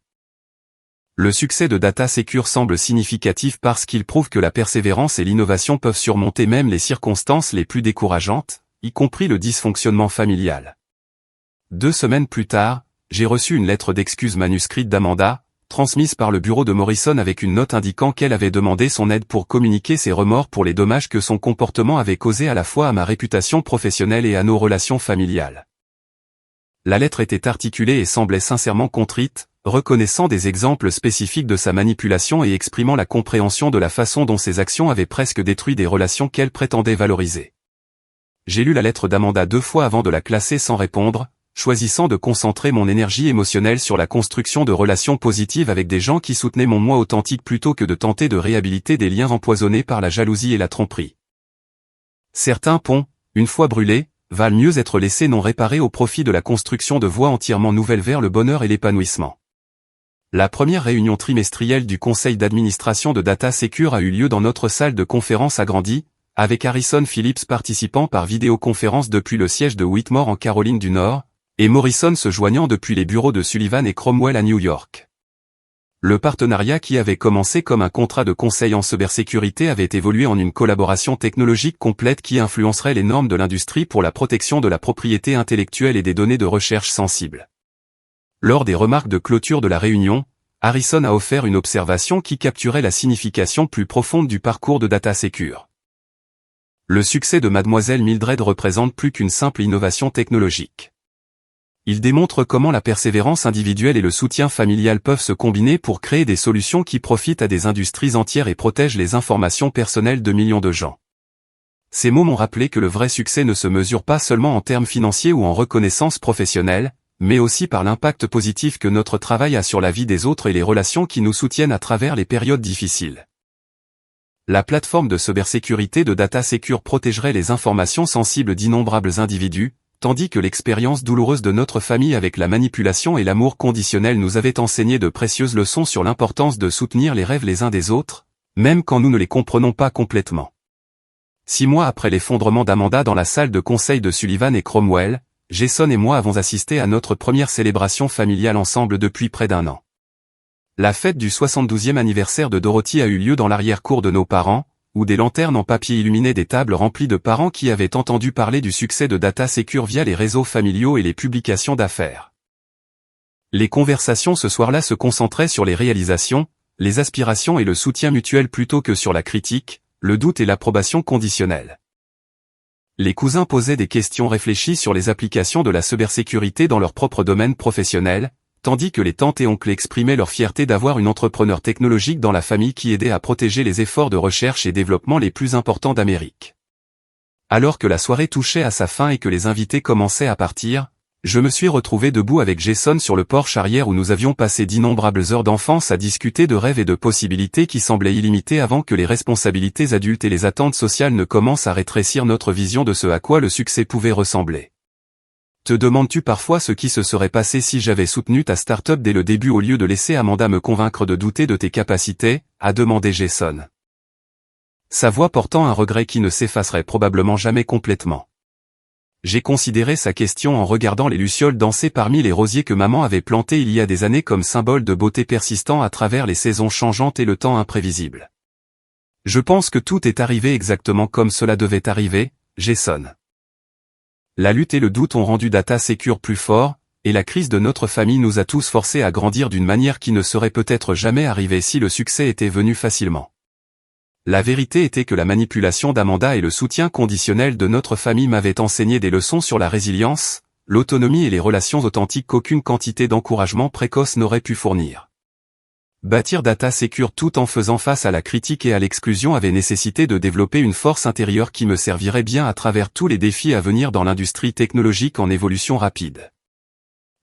Speaker 1: Le succès de Data Secure semble significatif parce qu'il prouve que la persévérance et l'innovation peuvent surmonter même les circonstances les plus décourageantes, y compris le dysfonctionnement familial. 2 semaines plus tard, j'ai reçu une lettre d'excuse manuscrite d'Amanda, transmise par le bureau de Morrison avec une note indiquant qu'elle avait demandé son aide pour communiquer ses remords pour les dommages que son comportement avait causés à la fois à ma réputation professionnelle et à nos relations familiales. La lettre était articulée et semblait sincèrement contrite, reconnaissant des exemples spécifiques de sa manipulation et exprimant la compréhension de la façon dont ses actions avaient presque détruit des relations qu'elle prétendait valoriser. J'ai lu la lettre d'Amanda 2 fois avant de la classer sans répondre, choisissant de concentrer mon énergie émotionnelle sur la construction de relations positives avec des gens qui soutenaient mon moi authentique plutôt que de tenter de réhabiliter des liens empoisonnés par la jalousie et la tromperie. Certains ponts, une fois brûlés, valent mieux être laissés non réparés au profit de la construction de voies entièrement nouvelles vers le bonheur et l'épanouissement. La première réunion trimestrielle du conseil d'administration de Data Secure a eu lieu dans notre salle de conférence agrandie, avec Harrison Phillips participant par vidéoconférence depuis le siège de Whitmore en Caroline du Nord, et Morrison se joignant depuis les bureaux de Sullivan et Cromwell à New York. Le partenariat qui avait commencé comme un contrat de conseil en cybersécurité avait évolué en une collaboration technologique complète qui influencerait les normes de l'industrie pour la protection de la propriété intellectuelle et des données de recherche sensibles. Lors des remarques de clôture de la réunion, Harrison a offert une observation qui capturait la signification plus profonde du parcours de Data Secure. Le succès de Mademoiselle Mildred représente plus qu'une simple innovation technologique. Il démontre comment la persévérance individuelle et le soutien familial peuvent se combiner pour créer des solutions qui profitent à des industries entières et protègent les informations personnelles de millions de gens. Ces mots m'ont rappelé que le vrai succès ne se mesure pas seulement en termes financiers ou en reconnaissance professionnelle, mais aussi par l'impact positif que notre travail a sur la vie des autres et les relations qui nous soutiennent à travers les périodes difficiles. La plateforme de cybersécurité de Data Secure protégerait les informations sensibles d'innombrables individus, tandis que l'expérience douloureuse de notre famille avec la manipulation et l'amour conditionnel nous avait enseigné de précieuses leçons sur l'importance de soutenir les rêves les uns des autres, même quand nous ne les comprenons pas complètement. 6 mois après l'effondrement d'Amanda dans la salle de conseil de Sullivan et Cromwell, Jason et moi avons assisté à notre première célébration familiale ensemble depuis près d'1 an. La fête du 72e anniversaire de Dorothy a eu lieu dans l'arrière-cour de nos parents, où des lanternes en papier illuminaient des tables remplies de parents qui avaient entendu parler du succès de Data Secure via les réseaux familiaux et les publications d'affaires. Les conversations ce soir-là se concentraient sur les réalisations, les aspirations et le soutien mutuel plutôt que sur la critique, le doute et l'approbation conditionnelle. Les cousins posaient des questions réfléchies sur les applications de la cybersécurité dans leur propre domaine professionnel, tandis que les tantes et oncles exprimaient leur fierté d'avoir une entrepreneur technologique dans la famille qui aidait à protéger les efforts de recherche et développement les plus importants d'Amérique. Alors que la soirée touchait à sa fin et que les invités commençaient à partir, je me suis retrouvé debout avec Jason sur le porche arrière où nous avions passé d'innombrables heures d'enfance à discuter de rêves et de possibilités qui semblaient illimitées avant que les responsabilités adultes et les attentes sociales ne commencent à rétrécir notre vision de ce à quoi le succès pouvait ressembler. Te demandes-tu parfois ce qui se serait passé si j'avais soutenu ta start-up dès le début au lieu de laisser Amanda me convaincre de douter de tes capacités, a demandé Jason. Sa voix portant un regret qui ne s'effacerait probablement jamais complètement. J'ai considéré sa question en regardant les lucioles danser parmi les rosiers que maman avait plantés il y a des années comme symbole de beauté persistant à travers les saisons changeantes et le temps imprévisible. Je pense que tout est arrivé exactement comme cela devait arriver, Jason. La lutte et le doute ont rendu Data Secure plus fort, et la crise de notre famille nous a tous forcés à grandir d'une manière qui ne serait peut-être jamais arrivée si le succès était venu facilement. La vérité était que la manipulation d'Amanda et le soutien conditionnel de notre famille m'avaient enseigné des leçons sur la résilience, l'autonomie et les relations authentiques qu'aucune quantité d'encouragement précoce n'aurait pu fournir. Bâtir Data Secure tout en faisant face à la critique et à l'exclusion avait nécessité de développer une force intérieure qui me servirait bien à travers tous les défis à venir dans l'industrie technologique en évolution rapide.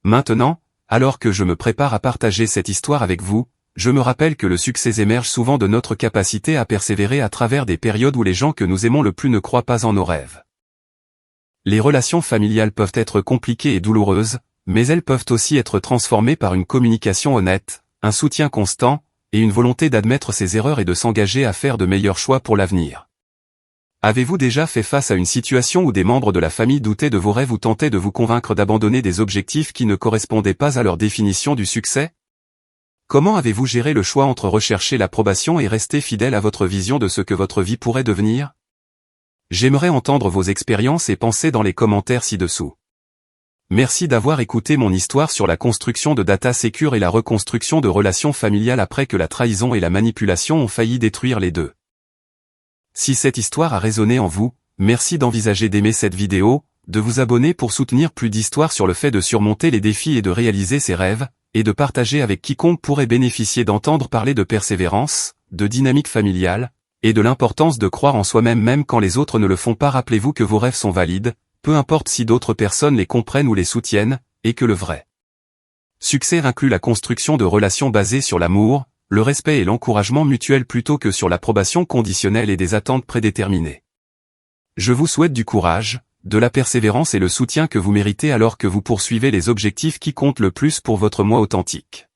Speaker 1: Maintenant, alors que je me prépare à partager cette histoire avec vous, je me rappelle que le succès émerge souvent de notre capacité à persévérer à travers des périodes où les gens que nous aimons le plus ne croient pas en nos rêves. Les relations familiales peuvent être compliquées et douloureuses, mais elles peuvent aussi être transformées par une communication honnête, un soutien constant, et une volonté d'admettre ses erreurs et de s'engager à faire de meilleurs choix pour l'avenir. Avez-vous déjà fait face à une situation où des membres de la famille doutaient de vos rêves ou tentaient de vous convaincre d'abandonner des objectifs qui ne correspondaient pas à leur définition du succès? Comment avez-vous géré le choix entre rechercher l'approbation et rester fidèle à votre vision de ce que votre vie pourrait devenir? J'aimerais entendre vos expériences et pensées dans les commentaires ci-dessous. Merci d'avoir écouté mon histoire sur la construction de data secure et la reconstruction de relations familiales après que la trahison et la manipulation ont failli détruire les deux. Si cette histoire a résonné en vous, merci d'envisager d'aimer cette vidéo, de vous abonner pour soutenir plus d'histoires sur le fait de surmonter les défis et de réaliser ses rêves, et de partager avec quiconque pourrait bénéficier d'entendre parler de persévérance, de dynamique familiale, et de l'importance de croire en soi-même même quand les autres ne le font pas. Rappelez-vous que vos rêves sont valides, peu importe si d'autres personnes les comprennent ou les soutiennent, et que le vrai succès inclut la construction de relations basées sur l'amour, le respect et l'encouragement mutuel plutôt que sur l'approbation conditionnelle et des attentes prédéterminées. Je vous souhaite du courage, de la persévérance et le soutien que vous méritez alors que vous poursuivez les objectifs qui comptent le plus pour votre moi authentique.